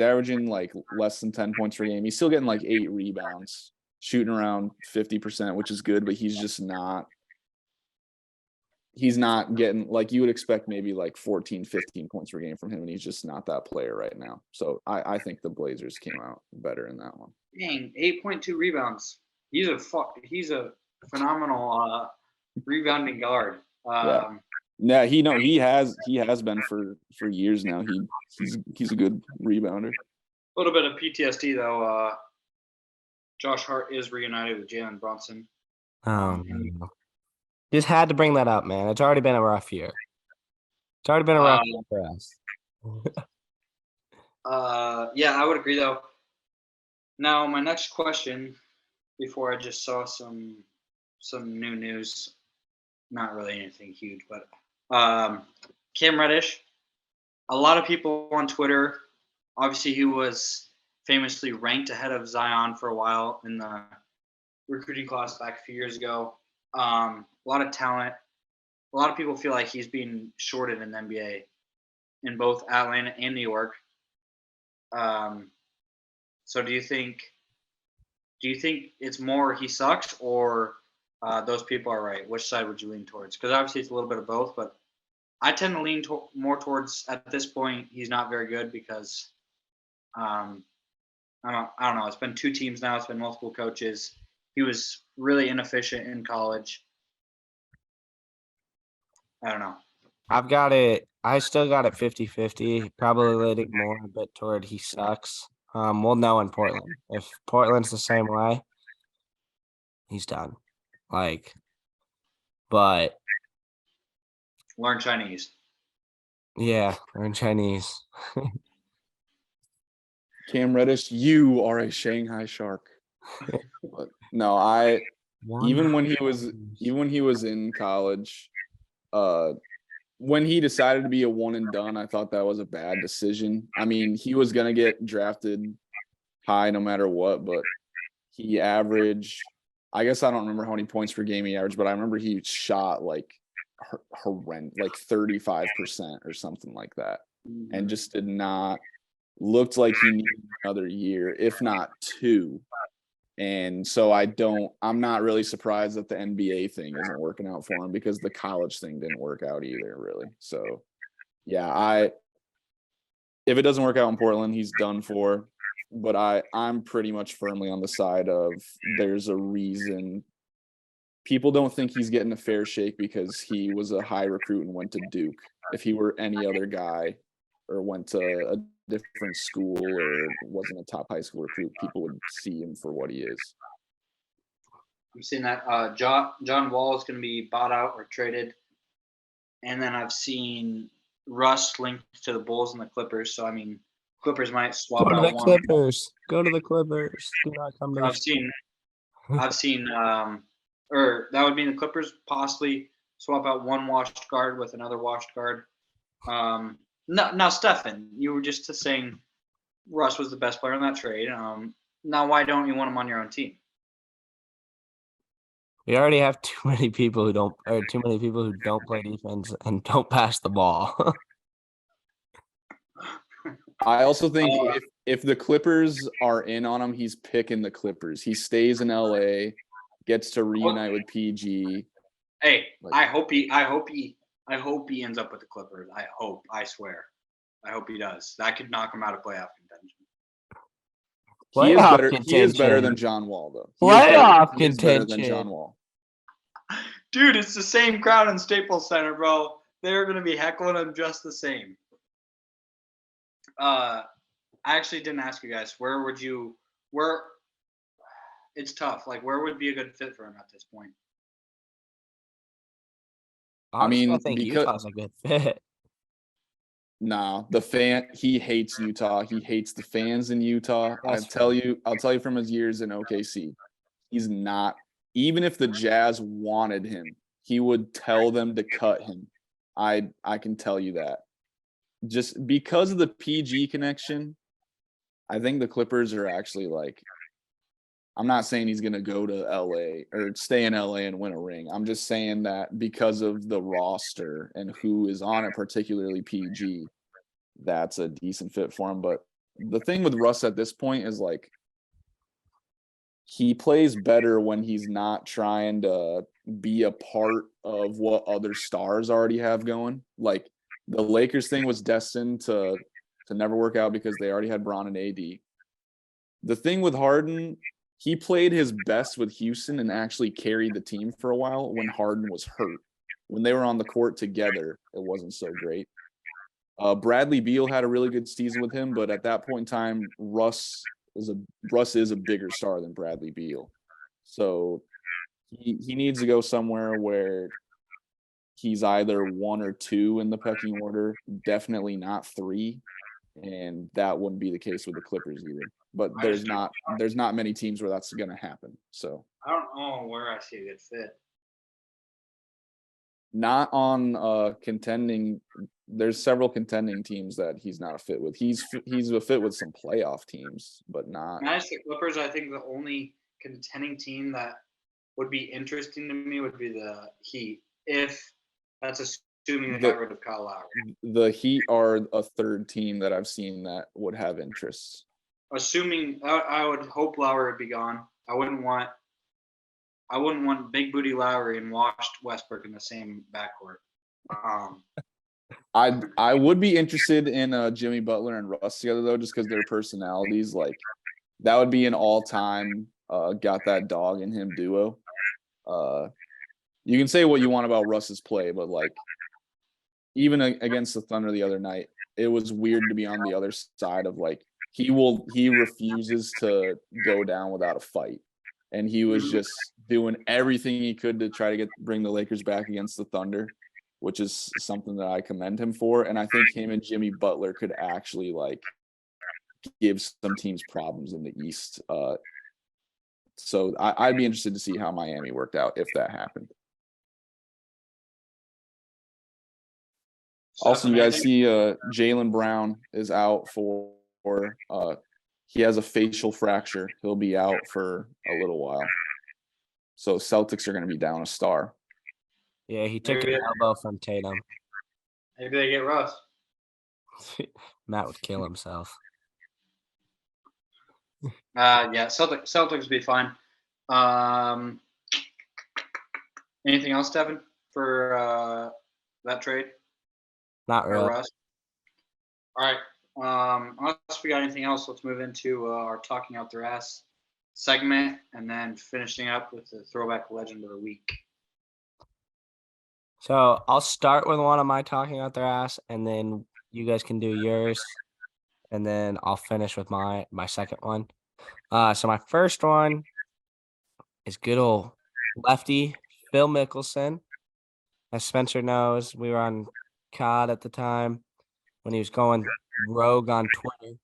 Speaker 3: averaging like less than 10 points per game. He's still getting like 8 rebounds, shooting around 50%, which is good, but he's just not getting, like, you would expect maybe like 14, 15 points per game from him, and he's just not that player right now. So I think the Blazers came out better in that one.
Speaker 1: Dang, 8.2 rebounds. He's a phenomenal rebounding guard.
Speaker 3: Yeah, he has been for years now. He's a good rebounder.
Speaker 1: A little bit of PTSD though. Josh Hart is reunited with Jalen Brunson.
Speaker 2: No. Just had to bring that up, man. It's already been a rough year. It's already been a rough year for us.
Speaker 1: Yeah, I would agree though. Now, my next question, before I just saw some new news, not really anything huge, but Cam Reddish. A lot of people on Twitter, obviously he was famously ranked ahead of Zion for a while in the recruiting class back a few years ago. A lot of talent. A lot of people feel like he's being shorted in the NBA in both Atlanta and New York. So do you think it's more he sucks or those people are right? Which side would you lean towards? Because obviously it's a little bit of both, but I tend to lean more towards, at this point, he's not very good because I don't know. It's been 2 teams now. It's been multiple coaches. He was really inefficient in college. I don't know.
Speaker 2: I still got it 50-50, probably leaning more a bit toward he sucks. We'll know in Portland. If Portland's the same way, he's done. But
Speaker 1: Learn Chinese.
Speaker 2: yeah, learn Chinese.
Speaker 3: Cam Reddish, you are a Shanghai Shark. But no, even when he was in college, when he decided to be a one and done, I thought that was a bad decision. I mean, he was gonna get drafted high no matter what, but he averaged, I guess I don't remember how many points per game he averaged, but I remember he shot like horrendous, like 35% or something like that, and just did not looked like he needed another year, if not 2. And so I'm not really surprised that the NBA thing isn't working out for him, because the college thing didn't work out either, really. So yeah, if it doesn't work out in Portland, he's done for. But I'm pretty much firmly on the side of there's a reason people don't think he's getting a fair shake, because he was a high recruit and went to Duke. If he were any other guy or went to a different school or wasn't a top high school recruit, people would see him for what he is.
Speaker 1: I'm seeing that John Wall is going to be bought out or traded, and then I've seen Russ linked to the Bulls and the Clippers. So I mean, Clippers might swap
Speaker 2: Go to
Speaker 1: out
Speaker 2: the
Speaker 1: one.
Speaker 2: Clippers. Go to the Clippers. Do not come to the
Speaker 1: I've seen, or that would mean the Clippers possibly swap out one washed guard with another washed guard. Now, Stefan, you were just saying Russ was the best player in that trade. Now, why don't you want him on your own team?
Speaker 2: We already have too many people who don't play defense and don't pass the ball.
Speaker 3: I also think if the Clippers are in on him, he's picking the Clippers. He stays in LA, gets to reunite with PG.
Speaker 1: Hey, I hope he ends up with the Clippers. I swear. I hope he does. That could knock him out of playoff contention.
Speaker 3: He is better than John Wall, though.
Speaker 2: Playoff
Speaker 3: He is better than
Speaker 2: contention.
Speaker 3: John Wall.
Speaker 1: Dude, it's the same crowd in Staples Center, bro. They're going to be heckling him just the same. I actually didn't ask you guys, it's tough. Like, where would be a good fit for him at this point?
Speaker 2: Honestly, I think Utah's a good fit.
Speaker 3: No, he hates Utah. He hates the fans in Utah. I'll tell you from his years in OKC, he's not. Even if the Jazz wanted him, he would tell them to cut him. I can tell you that. Just because of the PG connection, I think the Clippers are actually like, I'm not saying he's going to go to LA or stay in LA and win a ring. I'm just saying that because of the roster and who is on it, particularly PG, that's a decent fit for him. But the thing with Russ at this point is like, he plays better when he's not trying to be a part of what other stars already have going. Like, the Lakers thing was destined to never work out because they already had Bron and AD. The thing with Harden, he played his best with Houston and actually carried the team for a while when Harden was hurt. When they were on the court together, it wasn't so great. Bradley Beal had a really good season with him, but at that point in time, Russ is a bigger star than Bradley Beal. So he needs to go somewhere where he's either 1 or 2 in the pecking order, definitely not 3, and that wouldn't be the case with the Clippers either. But there's not many teams where that's going to happen. So
Speaker 1: I don't know where I see a good fit.
Speaker 3: Not on contending. There's several contending teams that he's not a fit with. He's a fit with some playoff teams, but not.
Speaker 1: Nice, the Clippers. I think the only contending team that would be interesting to me would be the Heat, if that's assuming they got rid of Kyle Lowry.
Speaker 3: The Heat are a third team that I've seen that would have interests.
Speaker 1: Assuming I would hope Lowry would be gone. I wouldn't want big booty Lowry and washed Westbrook in the same backcourt.
Speaker 3: I would be interested in Jimmy Butler and Russ together though, just because their personalities, like, that would be an all-time got that dog in him duo. You can say what you want about Russ's play, but like, even against the Thunder the other night, it was weird to be on the other side of, like, he refuses to go down without a fight. And he was just doing everything he could to try to bring the Lakers back against the Thunder, which is something that I commend him for. And I think him and Jimmy Butler could actually, like, give some teams problems in the East. So I'd be interested to see how Miami worked out if that happened. Also, you guys see Jaylen Brown is out for he has a facial fracture. He'll be out for a little while. So Celtics are going to be down a star.
Speaker 2: Yeah, he took an elbow from Tatum.
Speaker 1: Maybe they get Russ.
Speaker 2: Matt would kill himself.
Speaker 1: Yeah, Celtics would be fine. Anything else, Stefan, for that trade?
Speaker 2: Not really.
Speaker 1: Russ? All right. Unless we got anything else, let's move into our talking out their ass segment, and then finishing up with the throwback legend of the week.
Speaker 2: So I'll start with one of my talking out their ass, and then you guys can do yours, and then I'll finish with my second one. So my first one is good old lefty Phil Mickelson. As Spencer knows, we were on COD at the time when he was going rogue on Twitter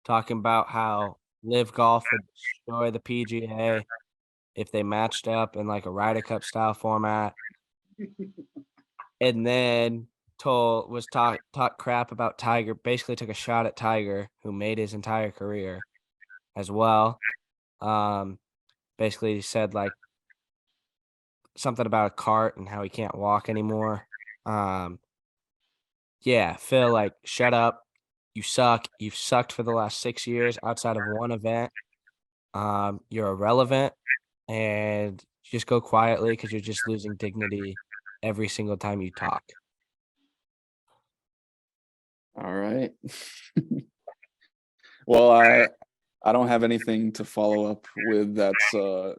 Speaker 2: talking about how Live Golf would destroy the PGA if they matched up in like a Ryder Cup style format, and then talk crap about Tiger. Basically, took a shot at Tiger, who made his entire career as well. Basically said like something about a cart and how he can't walk anymore. Yeah, Phil, like, shut up. You suck. You've sucked for the last 6 years outside of one event. You're irrelevant, and just go quietly because you're just losing dignity every single time you talk.
Speaker 3: All right. Well, I don't have anything to follow up with that's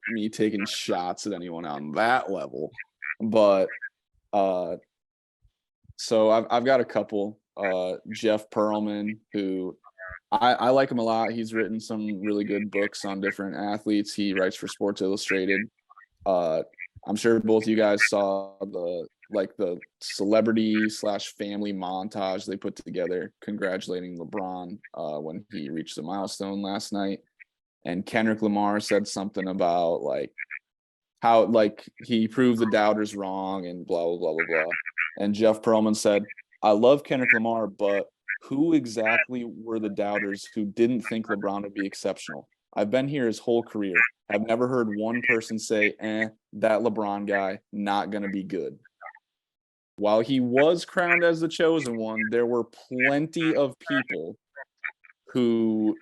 Speaker 3: me taking shots at anyone on that level. But so I've got a couple. Jeff Pearlman, who I like him a lot. He's written some really good books on different athletes. He writes for Sports Illustrated. I'm sure both you guys saw the celebrity/family montage they put together congratulating LeBron when he reached the milestone last night. And Kendrick Lamar said something about like how like he proved the doubters wrong and blah blah blah blah blah. And Jeff Pearlman said, "I love Kendrick Lamar, but who exactly were the doubters who didn't think LeBron would be exceptional? I've been here his whole career. I've never heard one person say, that LeBron guy, not going to be good." While he was crowned as the chosen one, there were plenty of people who,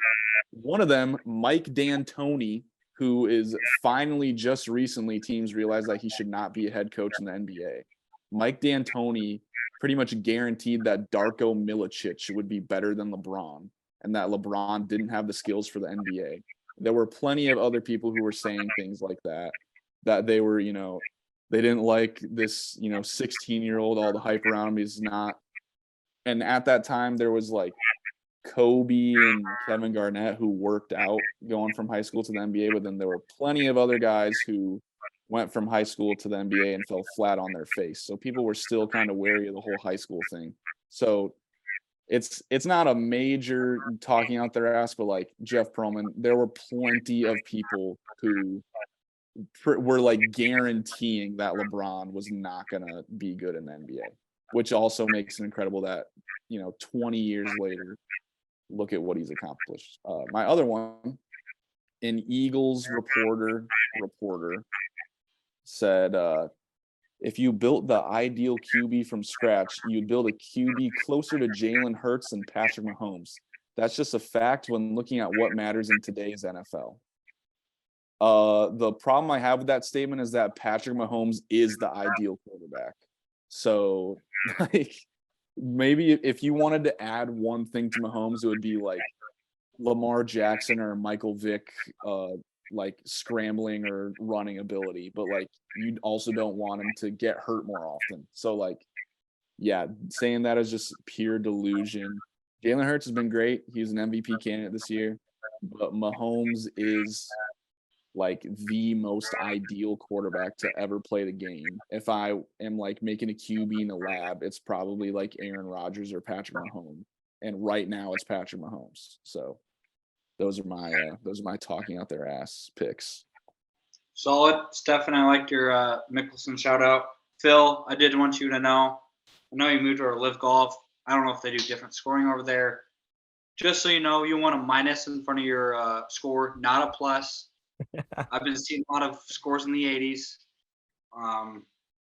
Speaker 3: one of them, Mike D'Antoni, who is finally just recently teams realized that he should not be a head coach in the NBA. Mike D'Antoni pretty much guaranteed that Darko Milicic would be better than LeBron and that LeBron didn't have the skills for the NBA. There were plenty of other people who were saying things like that they were, they didn't like this, 16-year-old, all the hype around him is not. And at that time, there was like Kobe and Kevin Garnett who worked out going from high school to the NBA, but then there were plenty of other guys who went from high school to the NBA and fell flat on their face. So people were still kind of wary of the whole high school thing. So it's not a major talking out their ass, but like Jeff Pearlman, there were plenty of people who were like guaranteeing that LeBron was not going to be good in the NBA, which also makes it incredible that, 20 years later, look at what he's accomplished. My other one, an Eagles reporter said, if you built the ideal QB from scratch, you'd build a QB closer to Jalen Hurts than Patrick Mahomes. That's just a fact when looking at what matters in today's NFL. The problem I have with that statement is that Patrick Mahomes is the ideal quarterback. So, like, maybe if you wanted to add one thing to Mahomes, it would be like Lamar Jackson or Michael Vick, like scrambling or running ability, but like you also don't want him to get hurt more often. So like, yeah, saying that is just pure delusion. Jalen Hurts has been great. He's an MVP candidate this year, but Mahomes is like the most ideal quarterback to ever play the game. If I am like making a QB in the lab, it's probably like Aaron Rodgers or Patrick Mahomes. And right now it's Patrick Mahomes. So those are my talking out their ass picks.
Speaker 1: Solid. Stefan, I liked your Mickelson shout out. Phil, I did want you to know, I know you moved to our Live Golf. I don't know if they do different scoring over there. Just so you know, you want a minus in front of your score, not a plus. I've been seeing a lot of scores in the 80s.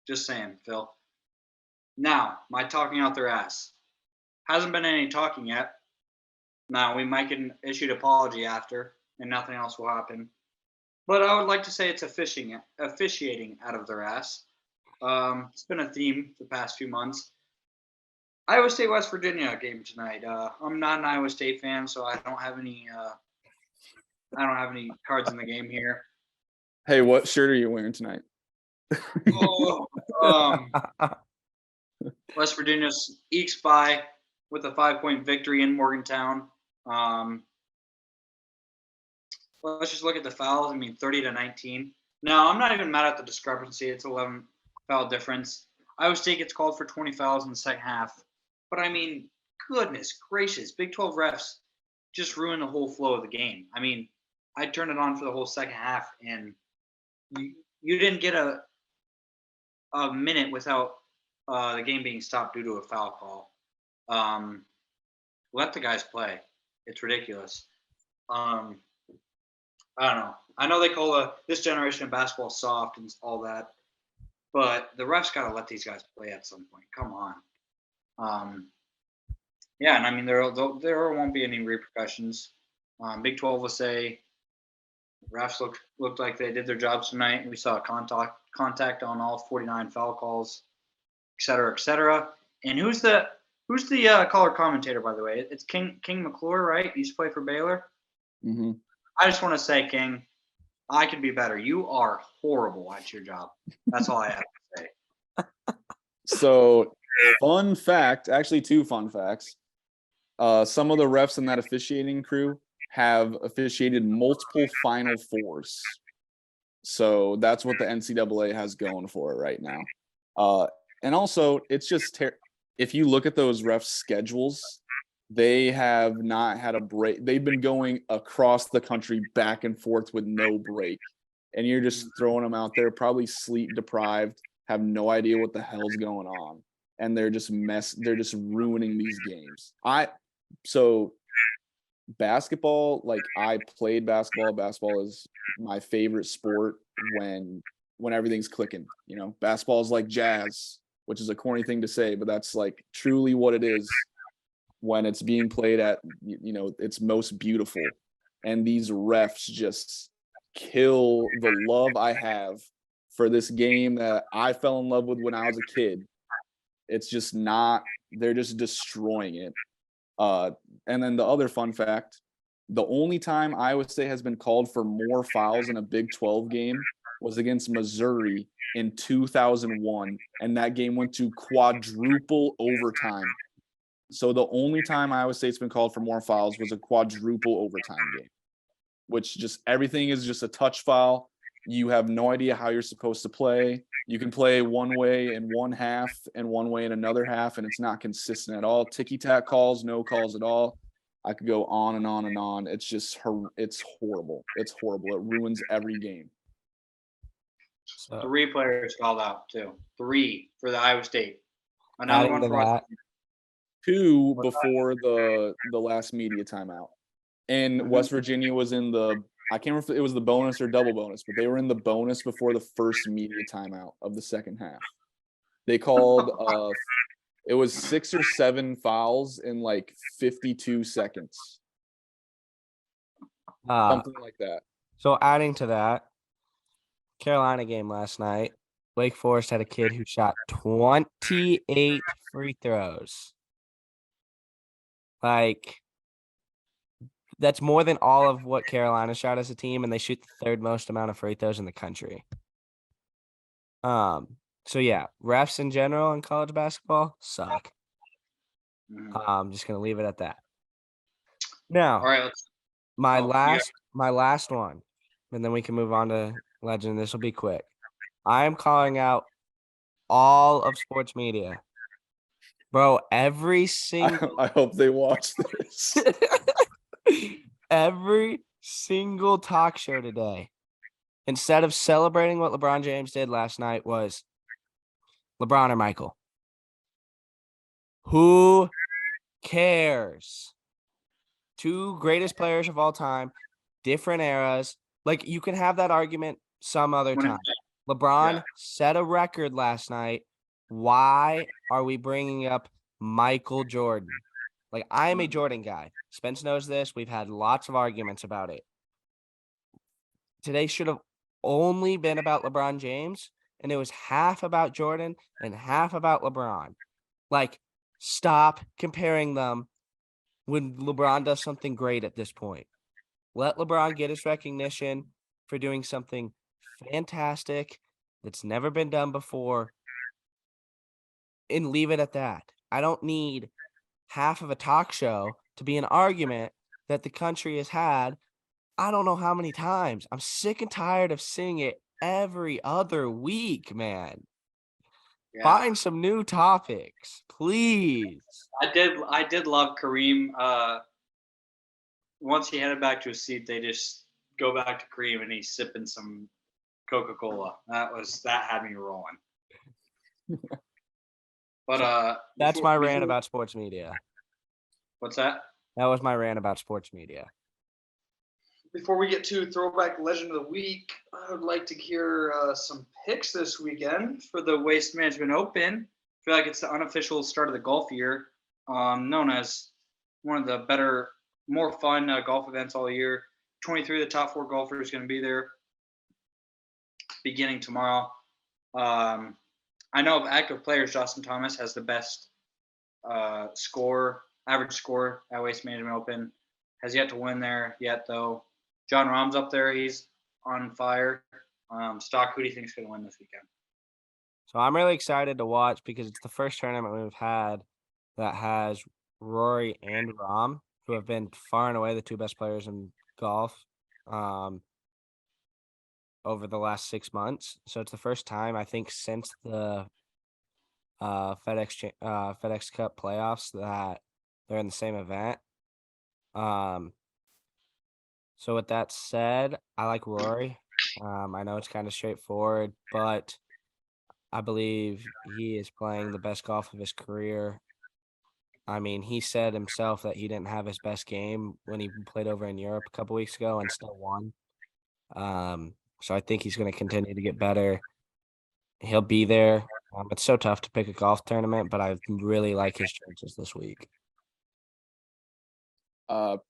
Speaker 1: Just saying, Phil. Now, my talking out their ass. Hasn't been any talking yet. Now, we might get an issued apology after, and nothing else will happen. But I would like to say it's officiating out of their ass. It's been a theme the past few months. Iowa State West Virginia game tonight. I'm not an Iowa State fan, so I don't have any cards in the game here.
Speaker 3: Hey, what shirt are you wearing tonight?
Speaker 1: West Virginia ekes by with a 5-point victory in Morgantown. Let's just look at the fouls. 30-19. Now, I'm not even mad at the discrepancy. It's 11 foul difference. Iowa State gets called for 20 fouls in the second half. But, goodness gracious, Big 12 refs just ruin the whole flow of the game. I mean, I turned it on for the whole second half, and you didn't get a minute without the game being stopped due to a foul call. Let the guys play. It's ridiculous. I don't know. I know they call this generation of basketball soft and all that, but the refs got to let these guys play at some point. Come on. Yeah, and I mean there won't be any repercussions. Big 12 will say refs looked like they did their jobs tonight, and we saw contact on all 49 foul calls, et cetera, et cetera. And who's the color commentator, by the way? It's King McClure, right? He used to play for Baylor.
Speaker 3: Mm-hmm.
Speaker 1: I just want to say, King, I could be better. You are horrible at your job. That's all I have to say.
Speaker 3: So, fun fact, actually 2 fun facts. Some of the refs in that officiating crew have officiated multiple Final Fours. So that's what the NCAA has going for it right now. And also, it's just if you look at those refs' schedules, they have not had a break. They've been going across the country back and forth with no break. And you're just throwing them out there, probably sleep deprived, have no idea what the hell's going on. And they're just ruining these games. So basketball, like I played basketball. Basketball is my favorite sport when everything's clicking. You know, basketball is like jazz, which is a corny thing to say, but that's like truly what it is when it's being played at, you know, its most beautiful. And these refs just kill the love I have for this game that I fell in love with when I was a kid. It's just not, they're just destroying it. And then the other fun fact, the only time Iowa State has been called for more fouls in a Big 12 game was against Missouri in 2001, and that game went to quadruple overtime. So the only time Iowa State's been called for more fouls was a quadruple overtime game, which just everything is just a touch foul. You have no idea how you're supposed to play. You can play one way in one half and one way in another half, and it's not consistent at all. Ticky-tack calls, no calls at all. I could go on and on and on. It's just it's horrible. It's horrible. It ruins every game.
Speaker 2: So,
Speaker 1: 3 players called out too. 3 for the Iowa State. Another
Speaker 2: adding
Speaker 1: one
Speaker 2: to
Speaker 1: for
Speaker 2: that,
Speaker 3: 2 before the last media timeout. And West Virginia was in the, I can't remember if it was the bonus or double bonus, but they were in the bonus before the first media timeout of the second half. They called it was 6 or 7 fouls in like 52 seconds. Something like that.
Speaker 2: So adding to that, Carolina game last night, Wake Forest had a kid who shot 28 free throws. Like, that's more than all of what Carolina shot as a team, and they shoot the 3rd most amount of free throws in the country. So yeah, refs in general in college basketball suck. I'm just gonna leave it at that. Now,
Speaker 1: All right,
Speaker 2: my last one, and then we can move on to legend. This will be quick. I am calling out all of sports media. Bro, every single
Speaker 3: I hope they watch this.
Speaker 2: every single talk show today, instead of celebrating what LeBron James did last night, was LeBron or Michael. Who cares? 2 greatest players of all time, different eras. Like, you can have that argument some other time. LeBron set a record last night. Why are we bringing up Michael Jordan? Like, I am a Jordan guy. Spence knows this. We've had lots of arguments about it. Today should have only been about LeBron James, and it was half about Jordan and half about LeBron. Like, stop comparing them when LeBron does something great at this point. Let LeBron get his recognition for doing something fantastic that's never been done before, and leave it at that. I don't need half of a talk show to be an argument that the country has had I don't know how many times. I'm sick and tired of seeing it every other week, man.
Speaker 1: Yeah.
Speaker 2: Find some new topics, please.
Speaker 1: I did love Kareem once he headed back to his seat, they just go back to cream and he's sipping some Coca-Cola. That had me rolling. But
Speaker 2: That's my rant about sports media.
Speaker 1: What's that?
Speaker 2: That was my rant about sports media.
Speaker 1: Before we get to Throwback Legend of the Week, I would like to hear some picks this weekend for the Waste Management Open. I feel like it's the unofficial start of the golf year, known as one of the better, more fun golf events all year. 23 of the top 4 golfers going to be there beginning tomorrow. I know of active players, Justin Thomas has the best average score at Waste Management Open. Has yet to win there yet, though. John Rahm's up there. He's on fire. Stock, who do you think is going to win this weekend?
Speaker 2: So I'm really excited to watch because it's the first tournament we've had that has Rory and Rahm, who have been far and away the 2 best players in golf over the last 6 months. So it's the first time, I think, since the FedEx Cup playoffs that they're in the same event. So with that said, I like Rory. I know it's kind of straightforward, but I believe he is playing the best golf of his career. I mean, he said himself that he didn't have his best game when he played over in Europe a couple weeks ago and still won. So I think he's going to continue to get better. He'll be there. It's so tough to pick a golf tournament, but I really like his chances this week.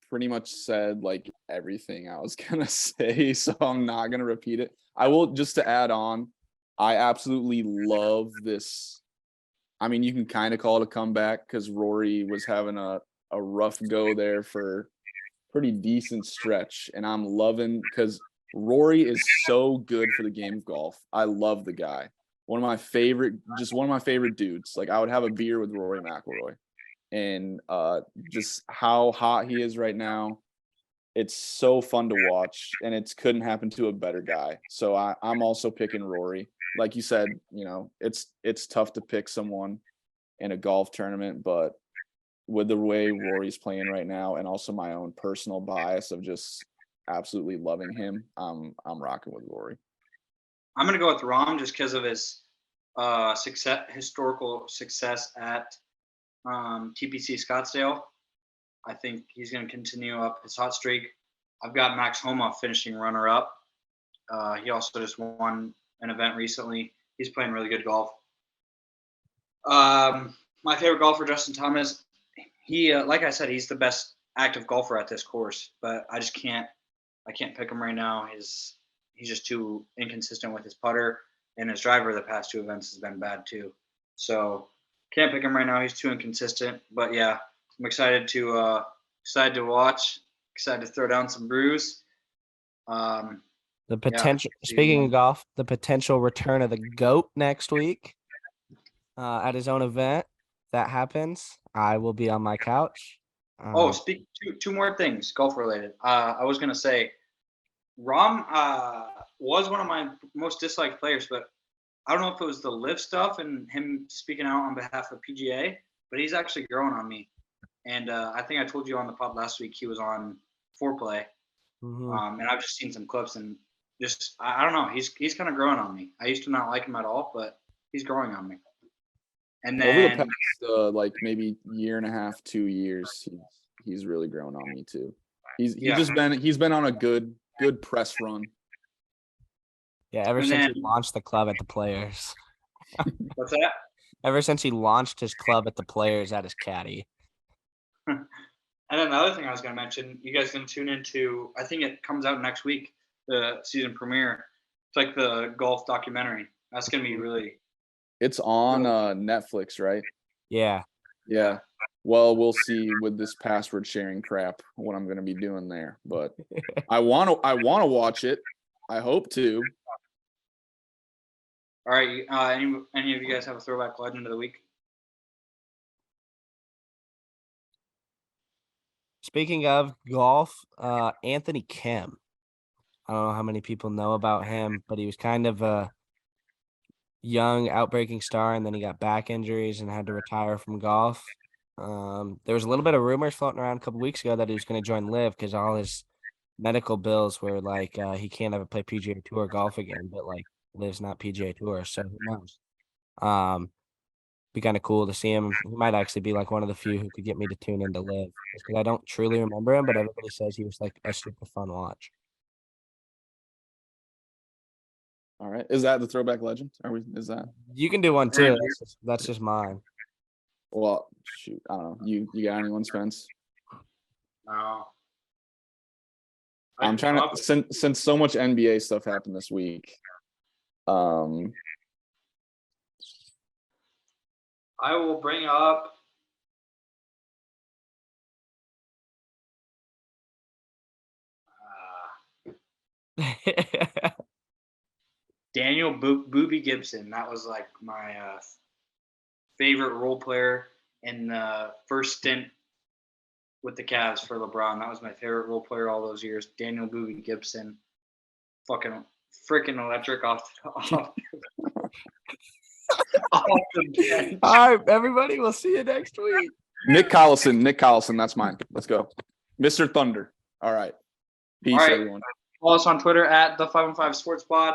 Speaker 3: Pretty much said like everything I was gonna say, so I'm not gonna repeat it. I will just to add on, I absolutely love this. I mean, you can kind of call it a comeback because Rory was having a rough go there for pretty decent stretch, and I'm loving because Rory is so good for the game of golf. I love the guy. One of my favorite dudes. Like I would have a beer with Rory McIlroy. And just how hot he is right now. It's so fun to watch, and it couldn't happen to a better guy. So I'm also picking Rory. Like you said, it's tough to pick someone in a golf tournament, but with the way Rory's playing right now, and also my own personal bias of just absolutely loving him, I'm rocking with Rory.
Speaker 1: I'm gonna go with Rahm just because of his historical success at TPC Scottsdale. I think he's going to continue up his hot streak. I've got Max Homa finishing runner-up. He also just won an event recently. He's playing really good golf. My favorite golfer, Justin Thomas, he, like I said, he's the best active golfer at this course, but I can't pick him right now. He's just too inconsistent with his putter, and his driver the past 2 events has been bad too. So can't pick him right now. He's too inconsistent. But yeah, I'm excited to watch. Excited to throw down some brews.
Speaker 2: The potential. Speaking of golf, the potential return of the GOAT next week at his own event. If that happens, I will be on my couch.
Speaker 1: Speak 2 more things golf related. I was gonna say, Rahm was one of my most disliked players, but I don't know if it was the live stuff and him speaking out on behalf of PGA, but he's actually growing on me. And I think I told you on the pod last week he was on Foreplay, and I've just seen some clips and just I don't know, he's kind of growing on me. I used to not like him at all, but he's growing on me. And then
Speaker 3: over the past like maybe year and a half, 2 years, he's really grown on me too. He's been on a good press run.
Speaker 2: Yeah, ever since he launched the club at the Players.
Speaker 1: What's that?
Speaker 2: Ever since he launched his club at the Players at his caddy.
Speaker 1: And then the other thing I was going to mention, you guys can tune into, I think it comes out next week, the season premiere. It's like the golf documentary. That's going to be really.
Speaker 3: It's on Netflix, right?
Speaker 2: Yeah.
Speaker 3: Yeah. Well, we'll see with this password sharing crap what I'm going to be doing there, but I want to watch it. I hope to.
Speaker 1: All right. Any of you guys have a throwback legend of the week?
Speaker 2: Speaking of golf, Anthony Kim. I don't know how many people know about him, but he was kind of a young outbreaking star, and then he got back injuries and had to retire from golf. There was a little bit of rumors floating around a couple weeks ago that he was going to join Live because all his medical bills were like he can't ever play PGA Tour golf again. But like Liv's not PGA Tour, so who knows? Be kind of cool to see him. He might actually be like one of the few who could get me to tune into Live because I don't truly remember him, but everybody says he was like a super fun watch.
Speaker 3: All right. Is that the throwback legend? Is that?
Speaker 2: You can do one too. That's just mine.
Speaker 3: Well, shoot. I don't know. You got anyone, Spence?
Speaker 1: No.
Speaker 3: I'm trying to since so much NBA stuff happened this week.
Speaker 1: I will bring up. Daniel Booby Gibson. That was like my favorite role player in the first stint with the Cavs for LeBron. That was my favorite role player all those years. Daniel Booby Gibson. Freaking electric off the bench.
Speaker 2: All right, everybody. We'll see you next week.
Speaker 3: Nick Collison. That's mine. Let's go. Mr. Thunder. All right. Peace,
Speaker 1: All right.
Speaker 3: everyone.
Speaker 1: Follow us on Twitter at the 515 Sports Pod.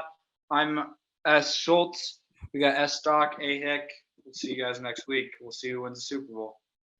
Speaker 1: I'm S. Schultz. We got S. Stock, A. Hick. We'll see you guys next week. We'll see who wins the Super Bowl.